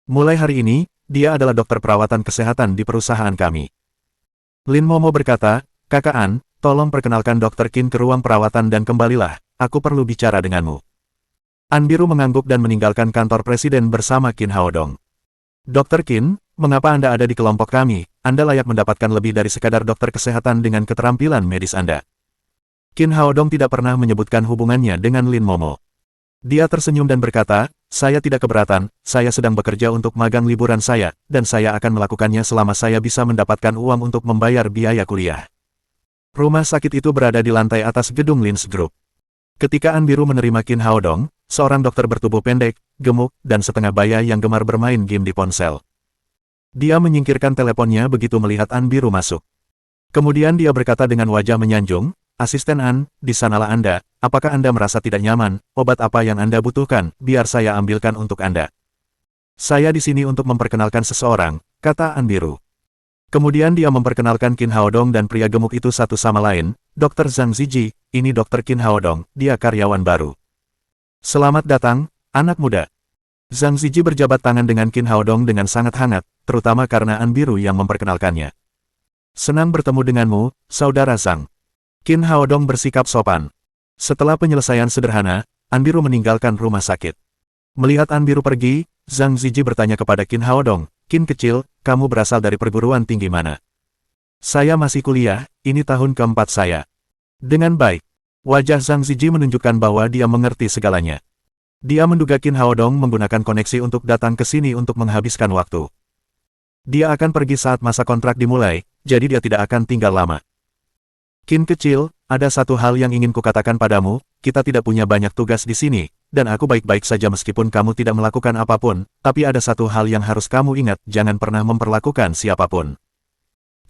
Mulai hari ini, dia adalah dokter perawatan kesehatan di perusahaan kami. Lin Momo berkata, Kakak An, tolong perkenalkan Dr. Qin ke ruang perawatan dan kembalilah, aku perlu bicara denganmu. An Biru mengangguk dan meninggalkan kantor presiden bersama Qin Haodong. Dr. Qin, mengapa Anda ada di kelompok kami? Anda layak mendapatkan lebih dari sekadar dokter kesehatan dengan keterampilan medis Anda. Qin Haodong tidak pernah menyebutkan hubungannya dengan Lin Momo. Dia tersenyum dan berkata, saya tidak keberatan, saya sedang bekerja untuk magang liburan saya, dan saya akan melakukannya selama saya bisa mendapatkan uang untuk membayar biaya kuliah. Rumah sakit itu berada di lantai atas gedung Lin's Group. Ketika An Biru menerima Qin Haodong, seorang dokter bertubuh pendek, gemuk, dan setengah baya yang gemar bermain game di ponsel. Dia menyingkirkan teleponnya begitu melihat An Biru masuk. Kemudian dia berkata dengan wajah menyanjung, Asisten An, di sanalah Anda, apakah Anda merasa tidak nyaman, obat apa yang Anda butuhkan, biar saya ambilkan untuk Anda. Saya di sini untuk memperkenalkan seseorang, kata An Biru. Kemudian dia memperkenalkan Qin Haodong dan pria gemuk itu satu sama lain, Dr. Zhang Ziji, ini Dr. Qin Haodong, dia karyawan baru. Selamat datang, anak muda. Zhang Ziji berjabat tangan dengan Qin Haodong dengan sangat hangat, terutama karena An Biru yang memperkenalkannya. Senang bertemu denganmu, saudara Zhang. Qin Haodong bersikap sopan. Setelah penyelesaian sederhana, An Biru meninggalkan rumah sakit. Melihat An Biru pergi, Zhang Ziji bertanya kepada Qin Haodong, Qin kecil, kamu berasal dari perguruan tinggi mana? Saya masih kuliah, ini tahun keempat saya. Dengan baik. Wajah Zhang Ziji menunjukkan bahwa dia mengerti segalanya. Dia menduga Qin Haodong menggunakan koneksi untuk datang ke sini untuk menghabiskan waktu. Dia akan pergi saat masa kontrak dimulai, jadi dia tidak akan tinggal lama. Qin kecil, ada satu hal yang ingin kukatakan padamu, kita tidak punya banyak tugas di sini, dan aku baik-baik saja meskipun kamu tidak melakukan apapun, tapi ada satu hal yang harus kamu ingat, jangan pernah memperlakukan siapapun.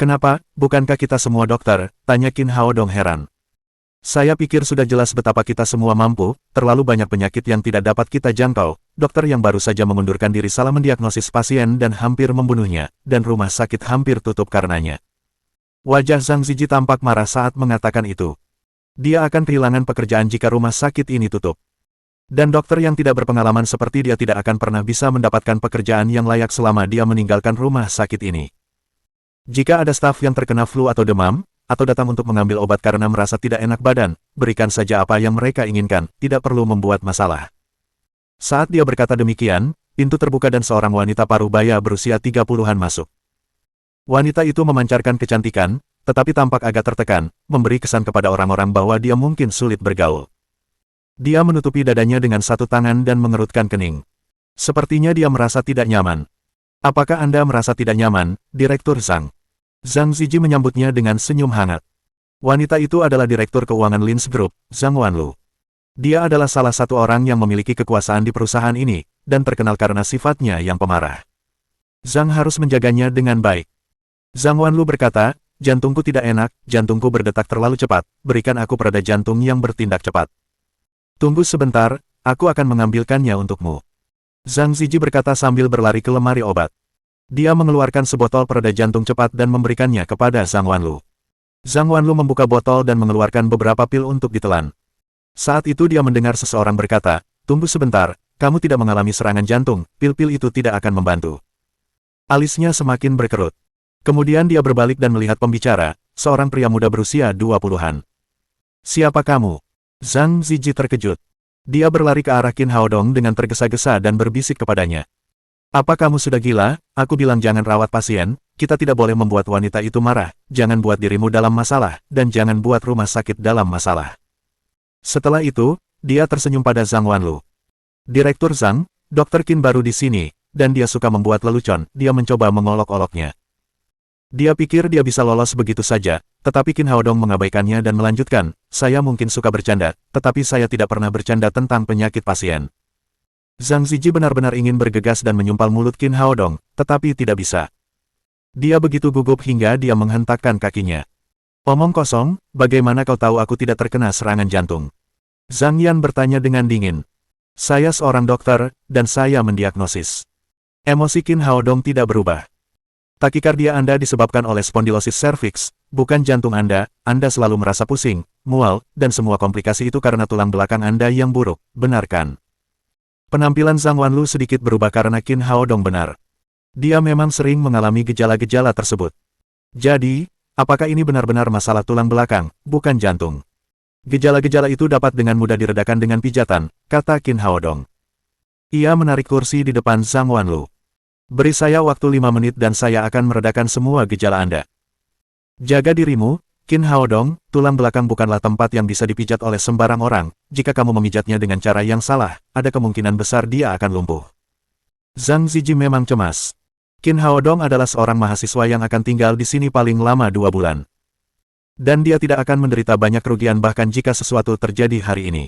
Kenapa, bukankah kita semua dokter? Tanya Qin Haodong heran. Saya pikir sudah jelas betapa kita semua mampu, terlalu banyak penyakit yang tidak dapat kita jangkau, dokter yang baru saja mengundurkan diri salah mendiagnosis pasien dan hampir membunuhnya, dan rumah sakit hampir tutup karenanya. Wajah Zhang Ziji tampak marah saat mengatakan itu. Dia akan kehilangan pekerjaan jika rumah sakit ini tutup. Dan dokter yang tidak berpengalaman seperti dia tidak akan pernah bisa mendapatkan pekerjaan yang layak selama dia meninggalkan rumah sakit ini. Jika ada staf yang terkena flu atau demam, atau datang untuk mengambil obat karena merasa tidak enak badan, berikan saja apa yang mereka inginkan, tidak perlu membuat masalah. Saat dia berkata demikian, pintu terbuka dan seorang wanita paruh baya berusia 30-an masuk. Wanita itu memancarkan kecantikan, tetapi tampak agak tertekan, memberi kesan kepada orang-orang bahwa dia mungkin sulit bergaul. Dia menutupi dadanya dengan satu tangan dan mengerutkan kening. Sepertinya dia merasa tidak nyaman. Apakah Anda merasa tidak nyaman, Direktur Zhang? Zhang Ziji menyambutnya dengan senyum hangat. Wanita itu adalah Direktur Keuangan Lin's Group, Zhang Wanlu. Dia adalah salah satu orang yang memiliki kekuasaan di perusahaan ini, dan terkenal karena sifatnya yang pemarah. Zhang harus menjaganya dengan baik. Zhang Wanlu berkata, jantungku tidak enak, jantungku berdetak terlalu cepat, berikan aku pereda jantung yang bertindak cepat. Tunggu sebentar, aku akan mengambilkannya untukmu. Zhang Ziji berkata sambil berlari ke lemari obat. Dia mengeluarkan sebotol pereda jantung cepat dan memberikannya kepada Zhang Wanlu. Zhang Wanlu membuka botol dan mengeluarkan beberapa pil untuk ditelan. Saat itu dia mendengar seseorang berkata, tunggu sebentar, kamu tidak mengalami serangan jantung, pil-pil itu tidak akan membantu. Alisnya semakin berkerut. Kemudian dia berbalik dan melihat pembicara, seorang pria muda berusia 20-an. Siapa kamu? Zhang Zijie terkejut. Dia berlari ke arah Qin Haodong dengan tergesa-gesa dan berbisik kepadanya. Apa kamu sudah gila? Aku bilang jangan rawat pasien, kita tidak boleh membuat wanita itu marah, jangan buat dirimu dalam masalah, dan jangan buat rumah sakit dalam masalah. Setelah itu, dia tersenyum pada Zhang Wanlu. Direktur Zhang, Dr. Qin baru di sini, dan dia suka membuat lelucon, dia mencoba mengolok-oloknya. Dia pikir dia bisa lolos begitu saja, tetapi Qin Haodong mengabaikannya dan melanjutkan, saya mungkin suka bercanda, tetapi saya tidak pernah bercanda tentang penyakit pasien. Zhang Zijie benar-benar ingin bergegas dan menyumpal mulut Qin Haodong, tetapi tidak bisa. Dia begitu gugup hingga dia menghentakkan kakinya. Omong kosong, bagaimana kau tahu aku tidak terkena serangan jantung? Zhang Yan bertanya dengan dingin. Saya seorang dokter, dan saya mendiagnosis. Emosi Qin Haodong tidak berubah. Takikardia Anda disebabkan oleh spondilosis serviks, bukan jantung Anda selalu merasa pusing, mual, dan semua komplikasi itu karena tulang belakang Anda yang buruk, benar kan? Penampilan Zhang Wanlu sedikit berubah karena Qin Haodong benar. Dia memang sering mengalami gejala-gejala tersebut. Jadi, apakah ini benar-benar masalah tulang belakang, bukan jantung? Gejala-gejala itu dapat dengan mudah diredakan dengan pijatan, kata Qin Haodong. Ia menarik kursi di depan Zhang Wanlu. Beri saya waktu 5 menit dan saya akan meredakan semua gejala Anda. Jaga dirimu, Qin Haodong, tulang belakang bukanlah tempat yang bisa dipijat oleh sembarang orang, jika kamu memijatnya dengan cara yang salah, ada kemungkinan besar dia akan lumpuh. Zhang Zijie memang cemas. Qin Haodong adalah seorang mahasiswa yang akan tinggal di sini paling lama 2 bulan. Dan dia tidak akan menderita banyak kerugian bahkan jika sesuatu terjadi hari ini.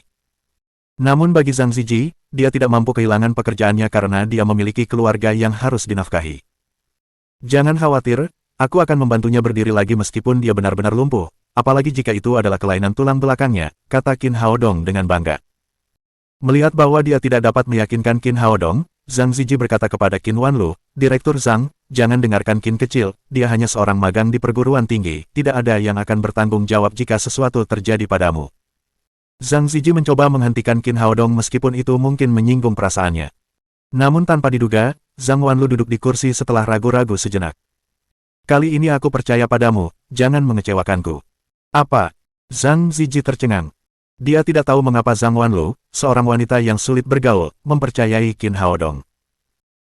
Namun bagi Zhang Zijie, dia tidak mampu kehilangan pekerjaannya karena dia memiliki keluarga yang harus dinafkahi. Jangan khawatir, aku akan membantunya berdiri lagi meskipun dia benar-benar lumpuh, apalagi jika itu adalah kelainan tulang belakangnya, kata Qin Haodong dengan bangga. Melihat bahwa dia tidak dapat meyakinkan Qin Haodong, Zhang Zijie berkata kepada Qin Wanlu, Direktur Zhang, jangan dengarkan Qin kecil, dia hanya seorang magang di perguruan tinggi, tidak ada yang akan bertanggung jawab jika sesuatu terjadi padamu. Zhang Zijie mencoba menghentikan Qin Haodong meskipun itu mungkin menyinggung perasaannya. Namun tanpa diduga, Zhang Wanlu duduk di kursi setelah ragu-ragu sejenak. Kali ini aku percaya padamu, jangan mengecewakanku. Apa? Zhang Zijie tercengang. Dia tidak tahu mengapa Zhang Wanlu, seorang wanita yang sulit bergaul, mempercayai Qin Haodong.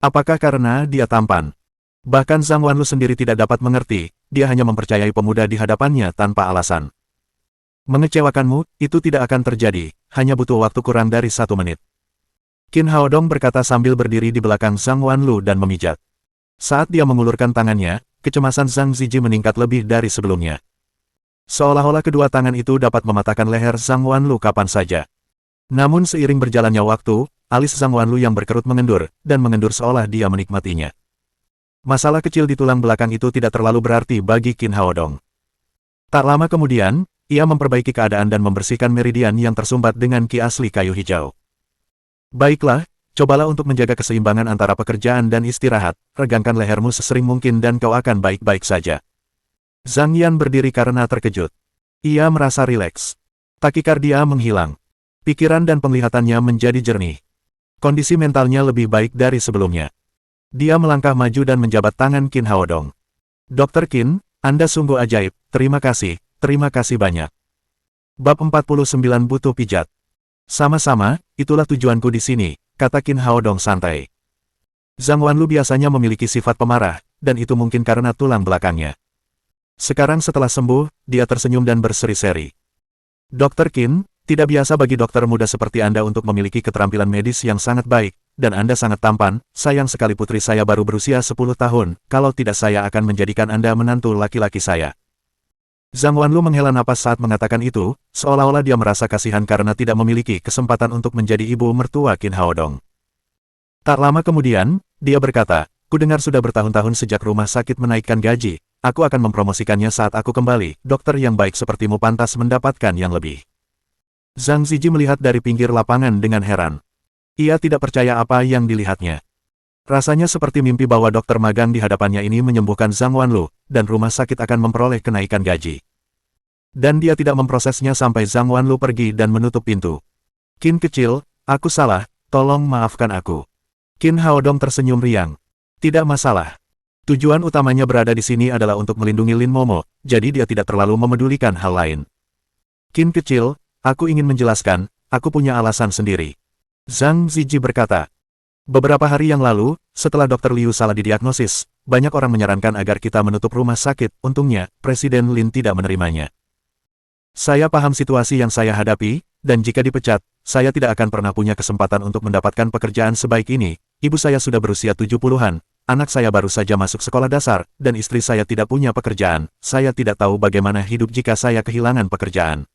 Apakah karena dia tampan? Bahkan Zhang Wanlu sendiri tidak dapat mengerti, dia hanya mempercayai pemuda di hadapannya tanpa alasan. Mengecewakanmu, itu tidak akan terjadi, hanya butuh waktu kurang dari 1 menit. Qin Haodong berkata sambil berdiri di belakang Zhang Wanlu dan memijat. Saat dia mengulurkan tangannya, kecemasan Zhang Zijie meningkat lebih dari sebelumnya. Seolah-olah kedua tangan itu dapat mematahkan leher Zhang Wanlu kapan saja. Namun seiring berjalannya waktu, alis Zhang Wanlu yang berkerut mengendur, dan mengendur seolah dia menikmatinya. Masalah kecil di tulang belakang itu tidak terlalu berarti bagi Qin Haodong. Tak lama kemudian, ia memperbaiki keadaan dan membersihkan meridian yang tersumbat dengan ki asli kayu hijau. Baiklah, cobalah untuk menjaga keseimbangan antara pekerjaan dan istirahat, regangkan lehermu sesering mungkin dan kau akan baik-baik saja. Zhang Yan berdiri karena terkejut. Ia merasa rileks. Takikardia menghilang. Pikiran dan penglihatannya menjadi jernih. Kondisi mentalnya lebih baik dari sebelumnya. Dia melangkah maju dan menjabat tangan Qin Haodong. Dr. Qin, Anda sungguh ajaib, terima kasih banyak. Bab 49 butuh pijat. Sama-sama, itulah tujuanku di sini, kata Qin Haodong santai. Zhang Wanlu biasanya memiliki sifat pemarah, dan itu mungkin karena tulang belakangnya. Sekarang setelah sembuh, dia tersenyum dan berseri-seri. Dr. Qin, tidak biasa bagi dokter muda seperti Anda untuk memiliki keterampilan medis yang sangat baik, dan Anda sangat tampan, sayang sekali putri saya baru berusia 10 tahun, kalau tidak saya akan menjadikan Anda menantu laki-laki saya. Zhang Wanlu menghela napas saat mengatakan itu, seolah-olah dia merasa kasihan karena tidak memiliki kesempatan untuk menjadi ibu mertua Qin Haodong. Tak lama kemudian, dia berkata, "Kudengar sudah bertahun-tahun sejak rumah sakit menaikkan gaji, aku akan mempromosikannya saat aku kembali, dokter yang baik sepertimu pantas mendapatkan yang lebih." Zhang Zijie melihat dari pinggir lapangan dengan heran. Ia tidak percaya apa yang dilihatnya. Rasanya seperti mimpi bahwa dokter magang di hadapannya ini menyembuhkan Zhang Wanlu, dan rumah sakit akan memperoleh kenaikan gaji. Dan dia tidak memprosesnya sampai Zhang Wanlu pergi dan menutup pintu. Qin kecil, Aku salah, tolong maafkan aku. Qin Haodong tersenyum riang. Tidak masalah. Tujuan utamanya berada di sini adalah untuk melindungi Lin Momo, jadi dia tidak terlalu memedulikan hal lain. Qin kecil, aku ingin menjelaskan, aku punya alasan sendiri. Zhang Zijie berkata. Beberapa hari yang lalu, setelah Dr. Liu salah didiagnosis, banyak orang menyarankan agar kita menutup rumah sakit. Untungnya, Presiden Lin tidak menerimanya. Saya paham situasi yang saya hadapi, dan jika dipecat, saya tidak akan pernah punya kesempatan untuk mendapatkan pekerjaan sebaik ini. Ibu saya sudah berusia 70-an, anak saya baru saja masuk sekolah dasar, dan istri saya tidak punya pekerjaan. Saya tidak tahu bagaimana hidup jika saya kehilangan pekerjaan.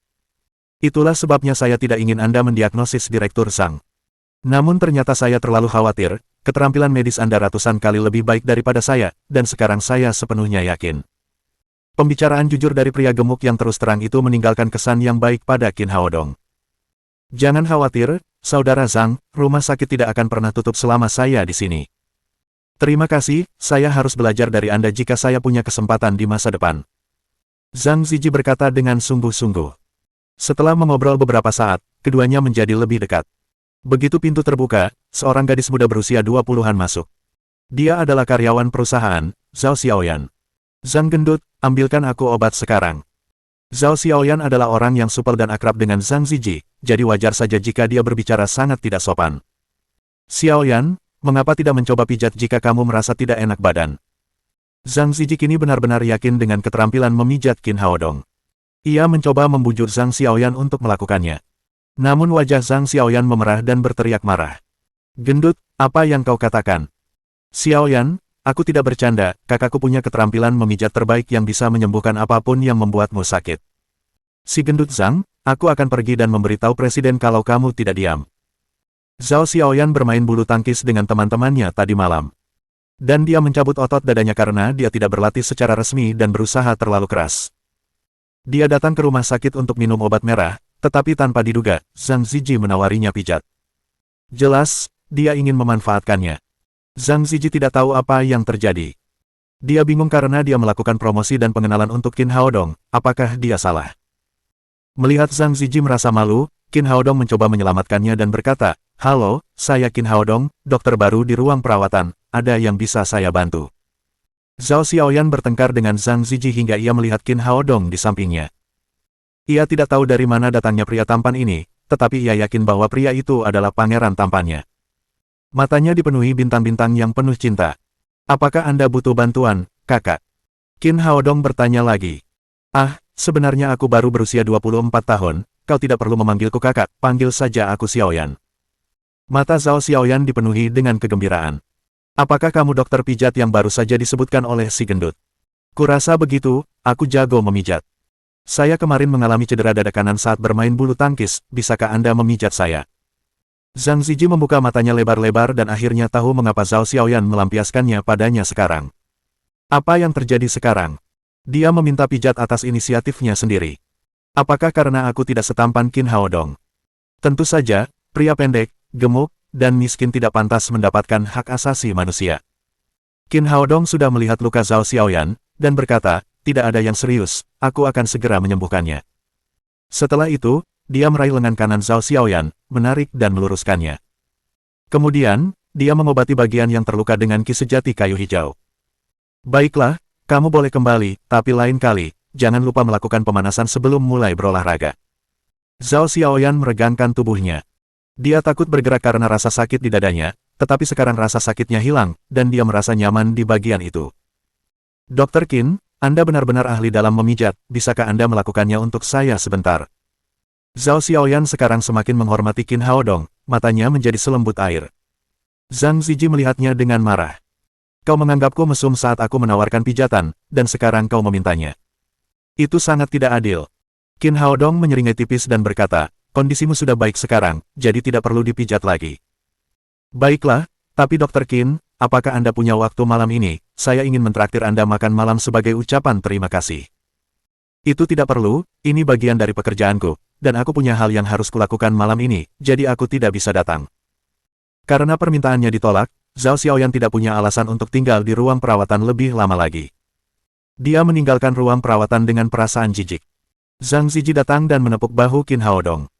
Itulah sebabnya saya tidak ingin Anda mendiagnosis Direktur Zhang. Namun ternyata saya terlalu khawatir, keterampilan medis Anda ratusan kali lebih baik daripada saya, dan sekarang saya sepenuhnya yakin. Pembicaraan jujur dari pria gemuk yang terus terang itu meninggalkan kesan yang baik pada Qin Haodong. Jangan khawatir, Saudara Zhang, rumah sakit tidak akan pernah tutup selama saya di sini. Terima kasih, saya harus belajar dari Anda jika saya punya kesempatan di masa depan. Zhang Zijie berkata dengan sungguh-sungguh. Setelah mengobrol beberapa saat, keduanya menjadi lebih dekat. Begitu pintu terbuka, seorang gadis muda berusia 20-an masuk. Dia adalah karyawan perusahaan, Zhao Xiaoyan. Zhang gendut, ambilkan aku obat sekarang. Zhao Xiaoyan adalah orang yang supel dan akrab dengan Zhang Zijie, jadi wajar saja jika dia berbicara sangat tidak sopan. Xiaoyan, mengapa tidak mencoba pijat jika kamu merasa tidak enak badan? Zhang Zijie kini benar-benar yakin dengan keterampilan memijat Qin Haodong. Ia mencoba membujuk Zhang Xiaoyan untuk melakukannya. Namun wajah Zhang Xiaoyan memerah dan berteriak marah. Gendut, apa yang kau katakan? Xiaoyan, aku tidak bercanda, kakakku punya keterampilan memijat terbaik yang bisa menyembuhkan apapun yang membuatmu sakit. Si gendut Zhang, aku akan pergi dan memberitahu presiden kalau kamu tidak diam. Zhao Xiaoyan bermain bulu tangkis dengan teman-temannya tadi malam. Dan dia mencabut otot dadanya karena dia tidak berlatih secara resmi dan berusaha terlalu keras. Dia datang ke rumah sakit untuk minum obat merah, tetapi tanpa diduga, Zhang Zijie menawarinya pijat. Jelas, dia ingin memanfaatkannya. Zhang Zijie tidak tahu apa yang terjadi. Dia bingung karena dia melakukan promosi dan pengenalan untuk Qin Haodong, apakah dia salah? Melihat Zhang Zijie merasa malu, Qin Haodong mencoba menyelamatkannya dan berkata, Halo, saya Qin Haodong, dokter baru di ruang perawatan, ada yang bisa saya bantu? Zhao Xiaoyan bertengkar dengan Zhang Zijie hingga ia melihat Qin Haodong di sampingnya. Ia tidak tahu dari mana datangnya pria tampan ini, tetapi ia yakin bahwa pria itu adalah pangeran tampannya. Matanya dipenuhi bintang-bintang yang penuh cinta. Apakah Anda butuh bantuan, kakak? Qin Haodong bertanya lagi. Ah, sebenarnya aku baru berusia 24 tahun, kau tidak perlu memanggilku kakak, panggil saja aku Xiaoyan. Mata Zhao Xiaoyan dipenuhi dengan kegembiraan. Apakah kamu dokter pijat yang baru saja disebutkan oleh si gendut? Kurasa begitu, aku jago memijat. Saya kemarin mengalami cedera dada kanan saat bermain bulu tangkis, bisakah Anda memijat saya? Zhang Zijie membuka matanya lebar-lebar dan akhirnya tahu mengapa Zhao Xiaoyan melampiaskannya padanya sekarang. Apa yang terjadi sekarang? Dia meminta pijat atas inisiatifnya sendiri. Apakah karena aku tidak setampan Qin Haodong? Tentu saja, pria pendek, gemuk, dan miskin tidak pantas mendapatkan hak asasi manusia. Qin Haodong sudah melihat luka Zhao Xiaoyan, dan berkata, tidak ada yang serius, aku akan segera menyembuhkannya. Setelah itu, dia meraih lengan kanan Zhao Xiaoyan, menarik dan meluruskannya. Kemudian, dia mengobati bagian yang terluka dengan ki sejati kayu hijau. Baiklah, kamu boleh kembali, tapi lain kali, jangan lupa melakukan pemanasan sebelum mulai berolahraga. Zhao Xiaoyan meregangkan tubuhnya. Dia takut bergerak karena rasa sakit di dadanya, tetapi sekarang rasa sakitnya hilang, dan dia merasa nyaman di bagian itu. Dr. Qin, Anda benar-benar ahli dalam memijat, bisakah Anda melakukannya untuk saya sebentar? Zhao Xiaoyan sekarang semakin menghormati Qin Haodong, matanya menjadi selembut air. Zhang Zijie melihatnya dengan marah. Kau menganggapku mesum saat aku menawarkan pijatan, dan sekarang kau memintanya. Itu sangat tidak adil. Qin Haodong menyeringai tipis dan berkata, kondisimu sudah baik sekarang, jadi tidak perlu dipijat lagi. Baiklah, tapi Dr. Qin, apakah Anda punya waktu malam ini? Saya ingin mentraktir Anda makan malam sebagai ucapan terima kasih. Itu tidak perlu, ini bagian dari pekerjaanku, dan aku punya hal yang harus kulakukan malam ini, jadi aku tidak bisa datang. Karena permintaannya ditolak, Zhao Xiaoyan tidak punya alasan untuk tinggal di ruang perawatan lebih lama lagi. Dia meninggalkan ruang perawatan dengan perasaan jijik. Zhang Zijie datang dan menepuk bahu Qin Haodong.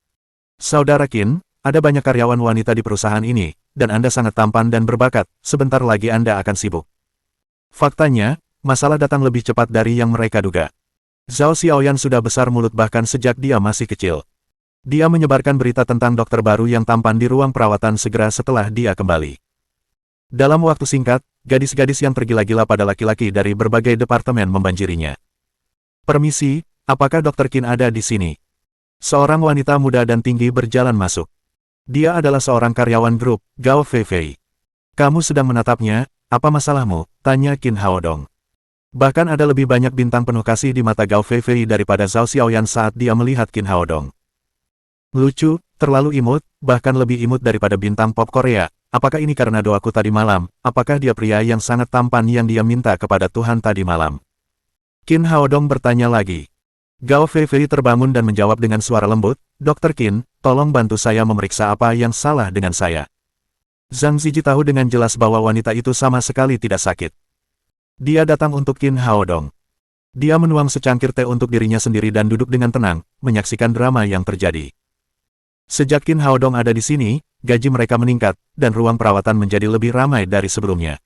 Saudara Qin, ada banyak karyawan wanita di perusahaan ini, dan Anda sangat tampan dan berbakat, sebentar lagi Anda akan sibuk. Faktanya, masalah datang lebih cepat dari yang mereka duga. Zhao Xiaoyan sudah besar mulut bahkan sejak dia masih kecil. Dia menyebarkan berita tentang dokter baru yang tampan di ruang perawatan segera setelah dia kembali. Dalam waktu singkat, gadis-gadis yang tergila-gila pada laki-laki dari berbagai departemen membanjirinya. Permisi, apakah Dr. Qin ada di sini? Seorang wanita muda dan tinggi berjalan masuk. Dia adalah seorang karyawan grup, Gao Feifei. Kamu sedang menatapnya, apa masalahmu? Tanya Qin Haodong. Bahkan ada lebih banyak bintang penuh kasih di mata Gao Feifei daripada Zhao Xiaoyan saat dia melihat Qin Haodong. Lucu, terlalu imut, bahkan lebih imut daripada bintang pop Korea. Apakah ini karena doaku tadi malam? Apakah dia pria yang sangat tampan yang dia minta kepada Tuhan tadi malam? Qin Haodong bertanya lagi. Gao Feifei terbangun dan menjawab dengan suara lembut, Dr. Qin, tolong bantu saya memeriksa apa yang salah dengan saya. Zhang Zijie tahu dengan jelas bahwa wanita itu sama sekali tidak sakit. Dia datang untuk Qin Haodong. Dia menuang secangkir teh untuk dirinya sendiri dan duduk dengan tenang, menyaksikan drama yang terjadi. Sejak Qin Haodong ada di sini, gaji mereka meningkat, dan ruang perawatan menjadi lebih ramai dari sebelumnya.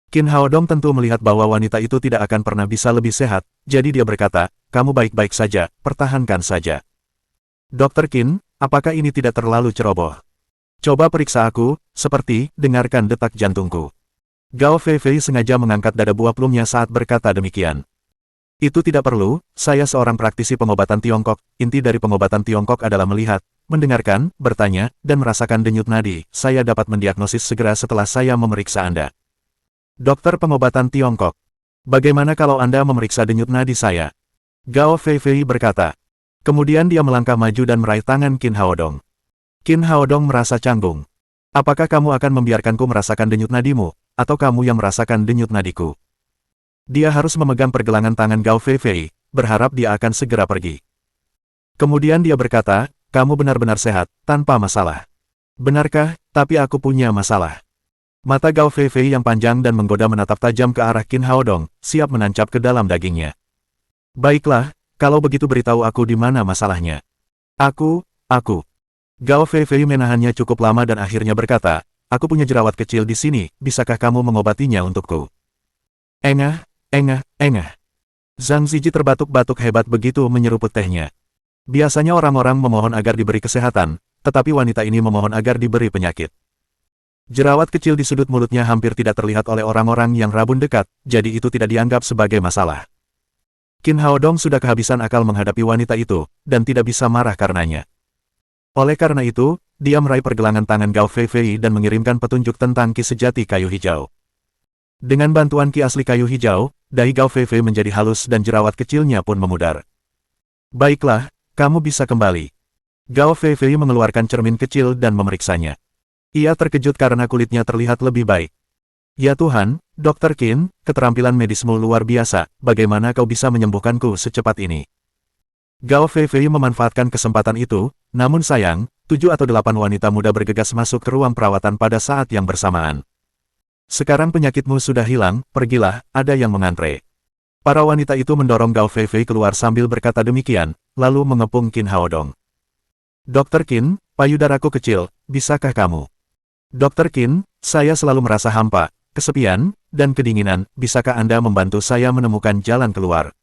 Qin Haodong tentu melihat bahwa wanita itu tidak akan pernah bisa lebih sehat, jadi dia berkata, kamu baik-baik saja, pertahankan saja. Dr. Qin, apakah ini tidak terlalu ceroboh? Coba periksa aku, seperti, dengarkan detak jantungku. Gao Feifei sengaja mengangkat dada buah plumnya saat berkata demikian. Itu tidak perlu, saya seorang praktisi pengobatan Tiongkok, inti dari pengobatan Tiongkok adalah melihat, mendengarkan, bertanya, dan merasakan denyut nadi, saya dapat mendiagnosis segera setelah saya memeriksa Anda. Dokter pengobatan Tiongkok. Bagaimana kalau Anda memeriksa denyut nadi saya? Gao Feifei berkata. Kemudian dia melangkah maju dan meraih tangan Qin Haodong. Qin Haodong merasa canggung. Apakah kamu akan membiarkanku merasakan denyut nadimu, atau kamu yang merasakan denyut nadiku? Dia harus memegang pergelangan tangan Gao Feifei, berharap dia akan segera pergi. Kemudian dia berkata, kamu benar-benar sehat, tanpa masalah. Benarkah, tapi aku punya masalah. Mata Gao Feifei yang panjang dan menggoda menatap tajam ke arah Qin Haodong, siap menancap ke dalam dagingnya. Baiklah, kalau begitu beritahu aku di mana masalahnya. Aku. Gao Feifei menahannya cukup lama dan akhirnya berkata, aku punya jerawat kecil di sini, bisakah kamu mengobatinya untukku? Engah. Zhang Zijie terbatuk-batuk hebat begitu menyeruput tehnya. Biasanya orang-orang memohon agar diberi kesehatan, tetapi wanita ini memohon agar diberi penyakit. Jerawat kecil di sudut mulutnya hampir tidak terlihat oleh orang-orang yang rabun dekat, jadi itu tidak dianggap sebagai masalah. Qin Haodong sudah kehabisan akal menghadapi wanita itu, dan tidak bisa marah karenanya. Oleh karena itu, dia meraih pergelangan tangan Gao Feifei dan mengirimkan petunjuk tentang ki sejati kayu hijau. Dengan bantuan ki asli kayu hijau, dahi Gao Feifei menjadi halus dan jerawat kecilnya pun memudar. Baiklah, kamu bisa kembali. Gao Feifei mengeluarkan cermin kecil dan memeriksanya. Ia terkejut karena kulitnya terlihat lebih baik. Ya Tuhan, Dr. Qin, keterampilan medismu luar biasa, bagaimana kau bisa menyembuhkanku secepat ini? Gao Feifei memanfaatkan kesempatan itu, namun sayang, 7 atau 8 wanita muda bergegas masuk ke ruang perawatan pada saat yang bersamaan. Sekarang penyakitmu sudah hilang, pergilah, ada yang mengantre. Para wanita itu mendorong Gao Feifei keluar sambil berkata demikian, lalu mengepung Qin Haodong. Dr. Qin, payudaraku kecil, bisakah kamu? Dr. Qin, saya selalu merasa hampa, kesepian, dan kedinginan, bisakah Anda membantu saya menemukan jalan keluar?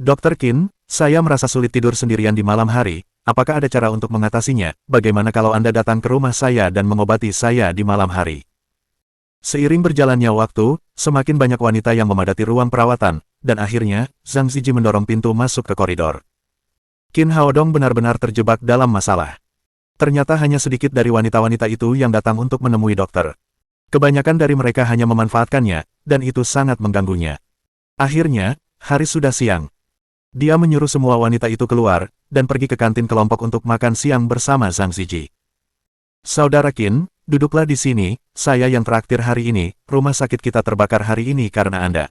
Dr. Qin, saya merasa sulit tidur sendirian di malam hari, apakah ada cara untuk mengatasinya? Bagaimana kalau Anda datang ke rumah saya dan mengobati saya di malam hari? Seiring berjalannya waktu, semakin banyak wanita yang memadati ruang perawatan, dan akhirnya, Zhang Zijie mendorong pintu masuk ke koridor. Qin Haodong benar-benar terjebak dalam masalah. Ternyata hanya sedikit dari wanita-wanita itu yang datang untuk menemui dokter. Kebanyakan dari mereka hanya memanfaatkannya, dan itu sangat mengganggunya. Akhirnya, hari sudah siang. Dia menyuruh semua wanita itu keluar, dan pergi ke kantin kelompok untuk makan siang bersama Zhang Zijie. Saudara Qin, duduklah di sini, saya yang traktir hari ini, rumah sakit kita terbakar hari ini karena Anda.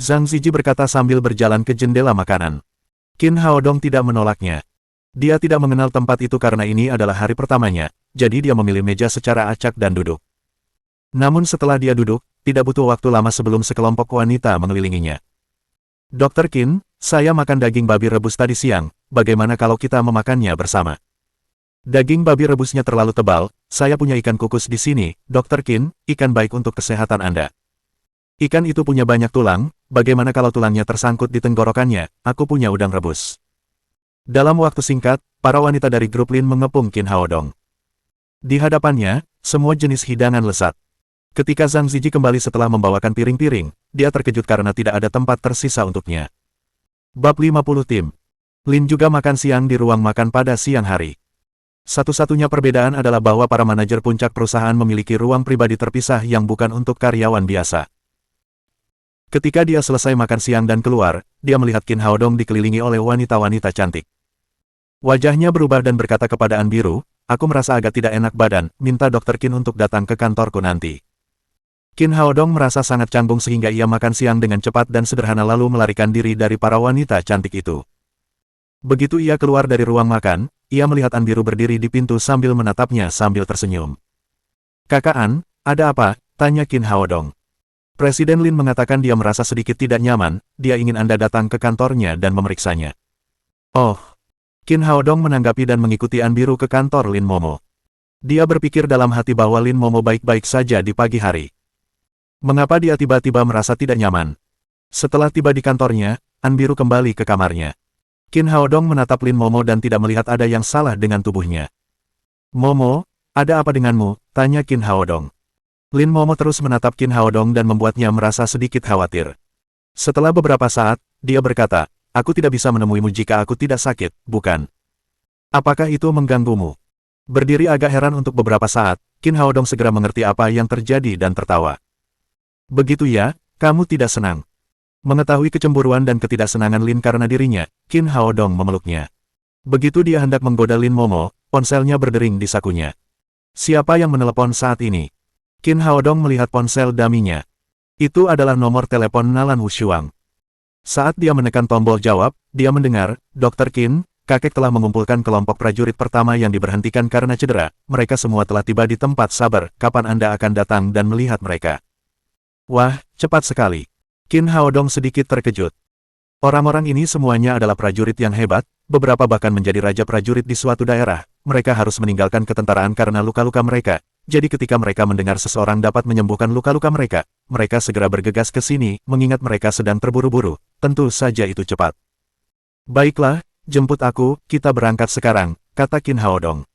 Zhang Zijie berkata sambil berjalan ke jendela makanan. Qin Haodong tidak menolaknya. Dia tidak mengenal tempat itu karena ini adalah hari pertamanya, jadi dia memilih meja secara acak dan duduk. Namun setelah dia duduk, tidak butuh waktu lama sebelum sekelompok wanita mengelilinginya. Dr. Qin, saya makan daging babi rebus tadi siang, bagaimana kalau kita memakannya bersama? Daging babi rebusnya terlalu tebal, saya punya ikan kukus di sini, Dr. Qin, ikan baik untuk kesehatan Anda. Ikan itu punya banyak tulang, bagaimana kalau tulangnya tersangkut di tenggorokannya, aku punya udang rebus. Dalam waktu singkat, para wanita dari grup Lin mengepung Qin Haodong. Di hadapannya, semua jenis hidangan lezat. Ketika Zhang Zijie kembali setelah membawakan piring-piring, dia terkejut karena tidak ada tempat tersisa untuknya. Bab 50 Tim. Lin juga makan siang di ruang makan pada siang hari. Satu-satunya perbedaan adalah bahwa para manajer puncak perusahaan memiliki ruang pribadi terpisah yang bukan untuk karyawan biasa. Ketika dia selesai makan siang dan keluar, dia melihat Qin Haodong dikelilingi oleh wanita-wanita cantik. Wajahnya berubah dan berkata kepada An Biru, aku merasa agak tidak enak badan, minta Dr. Qin untuk datang ke kantorku nanti. Qin Haodong merasa sangat canggung sehingga ia makan siang dengan cepat dan sederhana lalu melarikan diri dari para wanita cantik itu. Begitu ia keluar dari ruang makan, ia melihat An Biru berdiri di pintu sambil menatapnya sambil tersenyum. Kakak An, ada apa? Tanya Qin Haodong. Presiden Lin mengatakan dia merasa sedikit tidak nyaman, dia ingin Anda datang ke kantornya dan memeriksanya. Oh. Qin Haodong menanggapi dan mengikuti An Biru ke kantor Lin Momo. Dia berpikir dalam hati bahwa Lin Momo baik-baik saja di pagi hari. Mengapa dia tiba-tiba merasa tidak nyaman? Setelah tiba di kantornya, An Biru kembali ke kamarnya. Qin Haodong menatap Lin Momo dan tidak melihat ada yang salah dengan tubuhnya. Momo, ada apa denganmu? Tanya Qin Haodong. Lin Momo terus menatap Qin Haodong dan membuatnya merasa sedikit khawatir. Setelah beberapa saat, dia berkata, aku tidak bisa menemuimu jika aku tidak sakit, bukan? Apakah itu mengganggumu? Berdiri agak heran untuk beberapa saat, Qin Haodong segera mengerti apa yang terjadi dan tertawa. Begitu ya, kamu tidak senang. Mengetahui kecemburuan dan ketidaksenangan Lin karena dirinya, Qin Haodong memeluknya. Begitu dia hendak menggoda Lin Momo, ponselnya berdering di sakunya. Siapa yang menelepon saat ini? Qin Haodong melihat ponsel daminya. Itu adalah nomor telepon Nalan Wushuang. Saat dia menekan tombol jawab, dia mendengar, Dr. Qin, kakek telah mengumpulkan kelompok prajurit pertama yang diberhentikan karena cedera. Mereka semua telah tiba di tempat sabar, kapan Anda akan datang dan melihat mereka? Wah, cepat sekali. Qin Haodong sedikit terkejut. Orang-orang ini semuanya adalah prajurit yang hebat, beberapa bahkan menjadi raja prajurit di suatu daerah. Mereka harus meninggalkan ketentaraan karena luka-luka mereka. Jadi ketika mereka mendengar seseorang dapat menyembuhkan luka-luka mereka, mereka segera bergegas ke sini, mengingat mereka sedang terburu-buru. Tentu saja itu cepat. Baiklah, jemput aku, kita berangkat sekarang, kata Qin Haodong.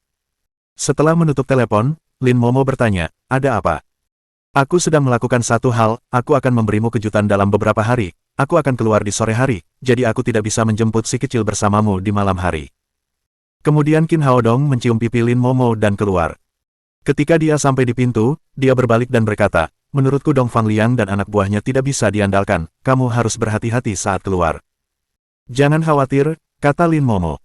Setelah menutup telepon, Lin Momo bertanya, ada apa? Aku sedang melakukan satu hal, aku akan memberimu kejutan dalam beberapa hari, aku akan keluar di sore hari, jadi aku tidak bisa menjemput si kecil bersamamu di malam hari. Kemudian Qin Haodong mencium pipi Lin Momo dan keluar. Ketika dia sampai di pintu, dia berbalik dan berkata, menurutku Dong Fangliang dan anak buahnya tidak bisa diandalkan, kamu harus berhati-hati saat keluar. Jangan khawatir, kata Lin Momo.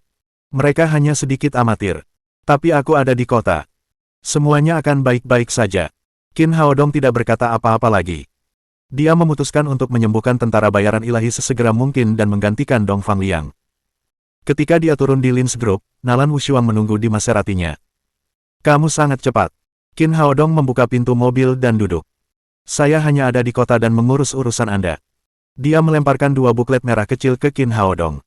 Mereka hanya sedikit amatir. Tapi aku ada di kota. Semuanya akan baik-baik saja. Qin Haodong tidak berkata apa-apa lagi. Dia memutuskan untuk menyembuhkan tentara bayaran ilahi sesegera mungkin dan menggantikan Dong Fangliang. Ketika dia turun di Lin's Group, Nalan Wushuang menunggu di Maseratinya. Kamu sangat cepat. Qin Haodong membuka pintu mobil dan duduk. Saya hanya ada di kota dan mengurus urusan Anda. Dia melemparkan 2 buklet merah kecil ke Qin Haodong.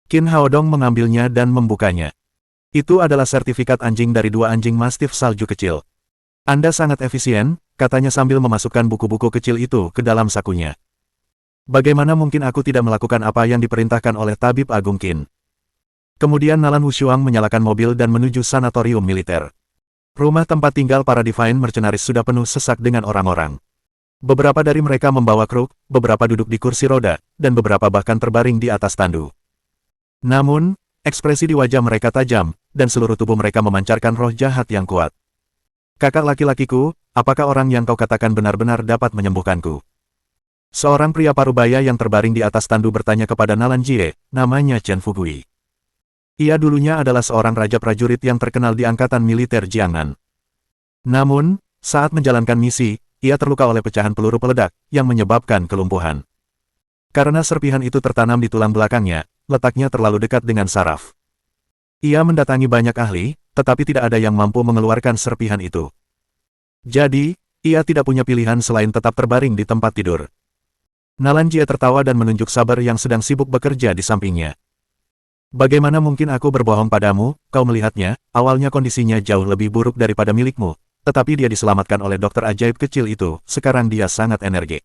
Qin Haodong mengambilnya dan membukanya. Itu adalah sertifikat anjing dari 2 anjing mastif salju kecil. Anda sangat efisien, katanya sambil memasukkan buku-buku kecil itu ke dalam sakunya. Bagaimana mungkin aku tidak melakukan apa yang diperintahkan oleh Tabib Agung Qin? Kemudian Nalan Wushuang menyalakan mobil dan menuju sanatorium militer. Rumah tempat tinggal para Divine Mercenaries sudah penuh sesak dengan orang-orang. Beberapa dari mereka membawa kruk, beberapa duduk di kursi roda, dan beberapa bahkan terbaring di atas tandu. Namun, ekspresi di wajah mereka tajam, dan seluruh tubuh mereka memancarkan roh jahat yang kuat. Kakak laki-lakiku, apakah orang yang kau katakan benar-benar dapat menyembuhkanku? Seorang pria parubaya yang terbaring di atas tandu bertanya kepada Nalan Jie, namanya Chen Fugui. Ia dulunya adalah seorang raja prajurit yang terkenal di angkatan militer Jiangnan. Namun, saat menjalankan misi, ia terluka oleh pecahan peluru peledak, yang menyebabkan kelumpuhan. Karena serpihan itu tertanam di tulang belakangnya, letaknya terlalu dekat dengan saraf. Ia mendatangi banyak ahli, tetapi tidak ada yang mampu mengeluarkan serpihan itu. Jadi, ia tidak punya pilihan selain tetap terbaring di tempat tidur. Nalan Jie tertawa dan menunjuk Saber yang sedang sibuk bekerja di sampingnya. Bagaimana mungkin aku berbohong padamu, kau melihatnya, awalnya kondisinya jauh lebih buruk daripada milikmu, tetapi dia diselamatkan oleh dokter ajaib kecil itu, sekarang dia sangat energik.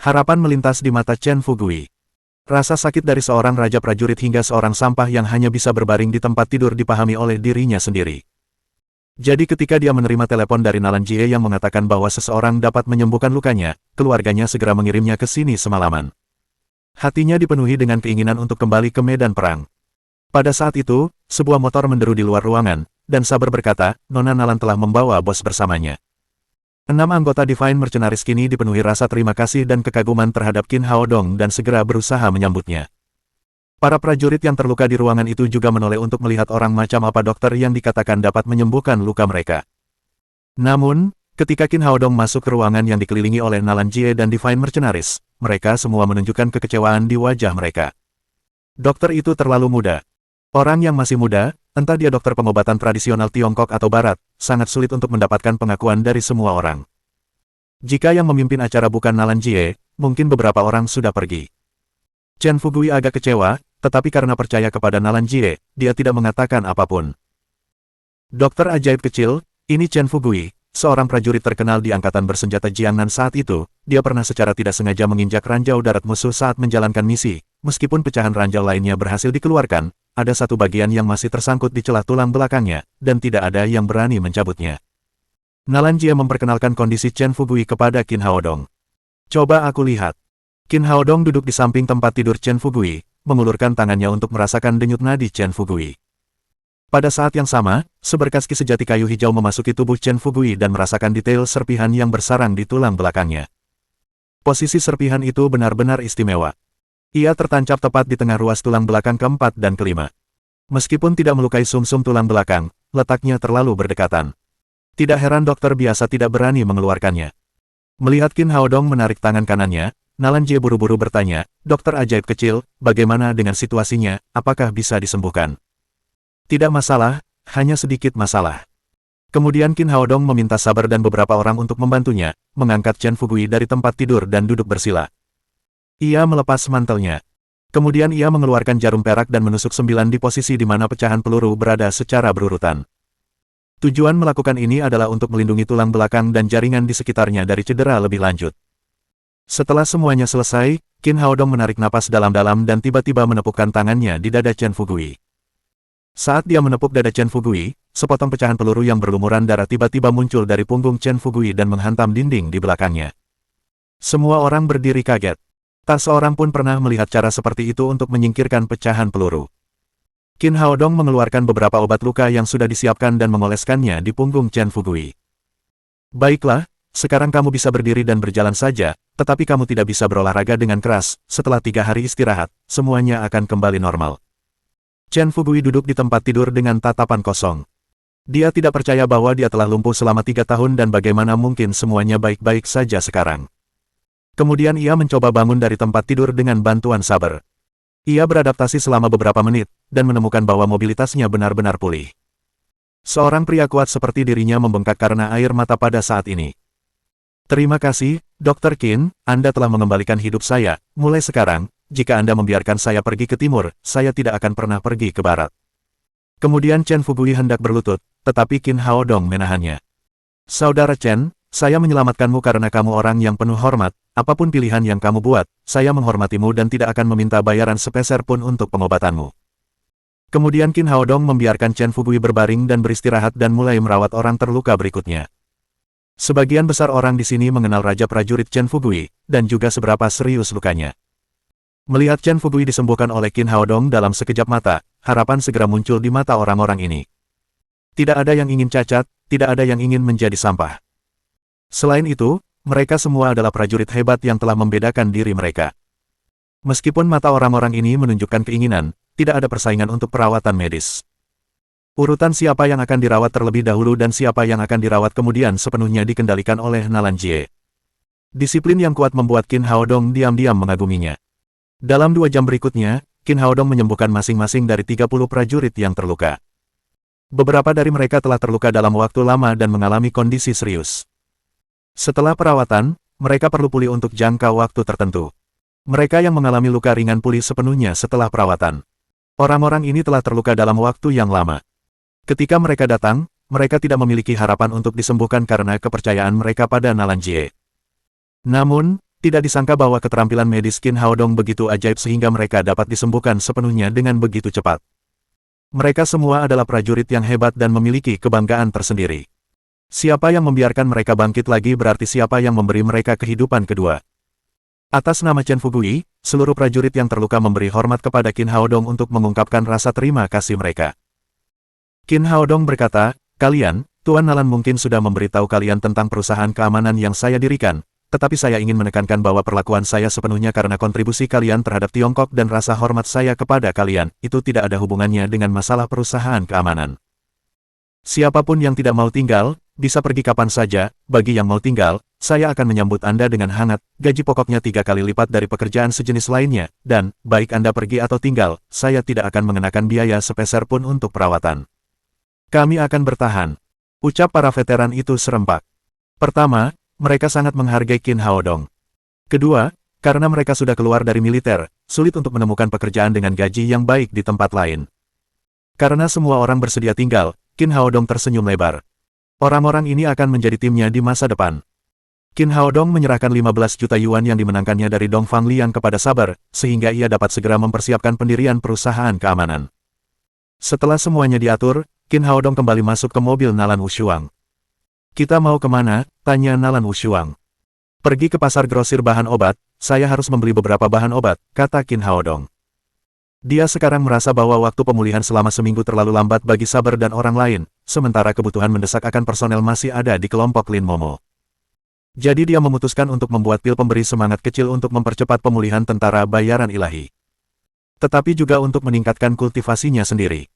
Harapan melintas di mata Chen Fugui. Rasa sakit dari seorang raja prajurit hingga seorang sampah yang hanya bisa berbaring di tempat tidur dipahami oleh dirinya sendiri. Jadi ketika dia menerima telepon dari Nalan Jie yang mengatakan bahwa seseorang dapat menyembuhkan lukanya, keluarganya segera mengirimnya ke sini semalaman. Hatinya dipenuhi dengan keinginan untuk kembali ke medan perang. Pada saat itu, sebuah motor menderu di luar ruangan, dan Saber berkata, Nona Nalan telah membawa bos bersamanya. 6 anggota Divine Mercenaries kini dipenuhi rasa terima kasih dan kekaguman terhadap Qin Hao Dong dan segera berusaha menyambutnya. Para prajurit yang terluka di ruangan itu juga menoleh untuk melihat orang macam apa dokter yang dikatakan dapat menyembuhkan luka mereka. Namun, ketika Qin Hao Dong masuk ke ruangan yang dikelilingi oleh Nalan Jie dan Divine Mercenaries, mereka semua menunjukkan kekecewaan di wajah mereka. Dokter itu terlalu muda. Orang yang masih muda, entah dia dokter pengobatan tradisional Tiongkok atau Barat, sangat sulit untuk mendapatkan pengakuan dari semua orang. Jika yang memimpin acara bukan Nalan Jie, mungkin beberapa orang sudah pergi. Chen Fugui agak kecewa, tetapi karena percaya kepada Nalan Jie, dia tidak mengatakan apapun. Dokter ajaib kecil, ini Chen Fugui, seorang prajurit terkenal di angkatan bersenjata Jiangnan saat itu. Dia pernah secara tidak sengaja menginjak ranjau darat musuh saat menjalankan misi. Meskipun pecahan ranjau lainnya berhasil dikeluarkan, ada satu bagian yang masih tersangkut di celah tulang belakangnya, dan tidak ada yang berani mencabutnya. Nalan Jie memperkenalkan kondisi Chen Fugui kepada Qin Hao Dong. Coba aku lihat. Qin Hao Dong duduk di samping tempat tidur Chen Fugui, mengulurkan tangannya untuk merasakan denyut nadi Chen Fugui. Pada saat yang sama, seberkas ki sejati kayu hijau memasuki tubuh Chen Fugui dan merasakan detail serpihan yang bersarang di tulang belakangnya. Posisi serpihan itu benar-benar istimewa. Ia tertancap tepat di tengah ruas tulang belakang keempat dan kelima. Meskipun tidak melukai sumsum tulang belakang, letaknya terlalu berdekatan. Tidak heran dokter biasa tidak berani mengeluarkannya. Melihat Qin Hao Dong menarik tangan kanannya, Nalan Jie buru-buru bertanya, Dokter ajaib kecil, bagaimana dengan situasinya, apakah bisa disembuhkan? Tidak masalah, hanya sedikit masalah. Kemudian Qin Hao Dong meminta Saber dan beberapa orang untuk membantunya, mengangkat Chen Fugui dari tempat tidur dan duduk bersila. Ia melepas mantelnya. Kemudian ia mengeluarkan jarum perak dan menusuk 9 di posisi di mana pecahan peluru berada secara berurutan. Tujuan melakukan ini adalah untuk melindungi tulang belakang dan jaringan di sekitarnya dari cedera lebih lanjut. Setelah semuanya selesai, Qin Hao Dong menarik napas dalam-dalam dan tiba-tiba menepukkan tangannya di dada Chen Fugui. Saat dia menepuk dada Chen Fugui, sepotong pecahan peluru yang berlumuran darah tiba-tiba muncul dari punggung Chen Fugui dan menghantam dinding di belakangnya. Semua orang berdiri kaget. Tak seorang pun pernah melihat cara seperti itu untuk menyingkirkan pecahan peluru. Qin Hao Dong mengeluarkan beberapa obat luka yang sudah disiapkan dan mengoleskannya di punggung Chen Fugui. Baiklah, sekarang kamu bisa berdiri dan berjalan saja, tetapi kamu tidak bisa berolahraga dengan keras. Setelah 3 hari istirahat, semuanya akan kembali normal. Chen Fugui duduk di tempat tidur dengan tatapan kosong. Dia tidak percaya bahwa dia telah lumpuh selama 3 tahun dan bagaimana mungkin semuanya baik-baik saja sekarang. Kemudian ia mencoba bangun dari tempat tidur dengan bantuan Saber. Ia beradaptasi selama beberapa menit, dan menemukan bahwa mobilitasnya benar-benar pulih. Seorang pria kuat seperti dirinya membengkak karena air mata pada saat ini. Terima kasih, Dr. Qin, Anda telah mengembalikan hidup saya. Mulai sekarang, jika Anda membiarkan saya pergi ke timur, saya tidak akan pernah pergi ke barat. Kemudian Chen Fugui hendak berlutut, tetapi Qin Hao Dong menahannya. Saudara Chen, saya menyelamatkanmu karena kamu orang yang penuh hormat. Apapun pilihan yang kamu buat, saya menghormatimu dan tidak akan meminta bayaran sepeser pun untuk pengobatanmu. Kemudian Qin Hao Dong membiarkan Chen Fugui berbaring dan beristirahat dan mulai merawat orang terluka berikutnya. Sebagian besar orang di sini mengenal Raja Prajurit Chen Fugui, dan juga seberapa serius lukanya. Melihat Chen Fugui disembuhkan oleh Qin Hao Dong dalam sekejap mata, harapan segera muncul di mata orang-orang ini. Tidak ada yang ingin cacat, tidak ada yang ingin menjadi sampah. Selain itu, mereka semua adalah prajurit hebat yang telah membedakan diri mereka. Meskipun mata orang-orang ini menunjukkan keinginan, tidak ada persaingan untuk perawatan medis. Urutan siapa yang akan dirawat terlebih dahulu dan siapa yang akan dirawat kemudian sepenuhnya dikendalikan oleh Nalan Jie. Disiplin yang kuat membuat Qin Hao Dong diam-diam mengaguminya. Dalam 2 jam berikutnya, Qin Hao Dong menyembuhkan masing-masing dari 30 prajurit yang terluka. Beberapa dari mereka telah terluka dalam waktu lama dan mengalami kondisi serius. Setelah perawatan, mereka perlu pulih untuk jangka waktu tertentu. Mereka yang mengalami luka ringan pulih sepenuhnya setelah perawatan. Orang-orang ini telah terluka dalam waktu yang lama. Ketika mereka datang, mereka tidak memiliki harapan untuk disembuhkan karena kepercayaan mereka pada Nalan Jie. Namun, tidak disangka bahwa keterampilan medis Qin Haodong begitu ajaib sehingga mereka dapat disembuhkan sepenuhnya dengan begitu cepat. Mereka semua adalah prajurit yang hebat dan memiliki kebanggaan tersendiri. Siapa yang membiarkan mereka bangkit lagi berarti siapa yang memberi mereka kehidupan kedua. Atas nama Chen Fugui, seluruh prajurit yang terluka memberi hormat kepada Qin Haodong untuk mengungkapkan rasa terima kasih mereka. Qin Haodong berkata, "Kalian, Tuan Nalan mungkin sudah memberitahu kalian tentang perusahaan keamanan yang saya dirikan, tetapi saya ingin menekankan bahwa perlakuan saya sepenuhnya karena kontribusi kalian terhadap Tiongkok dan rasa hormat saya kepada kalian, itu tidak ada hubungannya dengan masalah perusahaan keamanan. Siapapun yang tidak mau tinggal, bisa pergi kapan saja. Bagi yang mau tinggal, saya akan menyambut Anda dengan hangat, gaji pokoknya 3 kali lipat dari pekerjaan sejenis lainnya, dan, baik Anda pergi atau tinggal, saya tidak akan mengenakan biaya sepeser pun untuk perawatan. Kami akan bertahan." Ucap para veteran itu serempak. Pertama, mereka sangat menghargai Qin Haodong. Kedua, karena mereka sudah keluar dari militer, sulit untuk menemukan pekerjaan dengan gaji yang baik di tempat lain. Karena semua orang bersedia tinggal, Qin Haodong tersenyum lebar. Orang-orang ini akan menjadi timnya di masa depan. Qin Haodong menyerahkan 15 juta yuan yang dimenangkannya dari Dong Fangliang kepada Saber, sehingga ia dapat segera mempersiapkan pendirian perusahaan keamanan. Setelah semuanya diatur, Qin Haodong kembali masuk ke mobil Nalan Wushuang. "Kita mau kemana?" tanya Nalan Wushuang. "Pergi ke pasar grosir bahan obat, saya harus membeli beberapa bahan obat," kata Qin Haodong. Dia sekarang merasa bahwa waktu pemulihan selama seminggu terlalu lambat bagi Saber dan orang lain, sementara kebutuhan mendesak akan personel masih ada di kelompok Lin Momo. Jadi dia memutuskan untuk membuat pil pemberi semangat kecil untuk mempercepat pemulihan tentara bayaran ilahi. Tetapi juga untuk meningkatkan kultivasinya sendiri.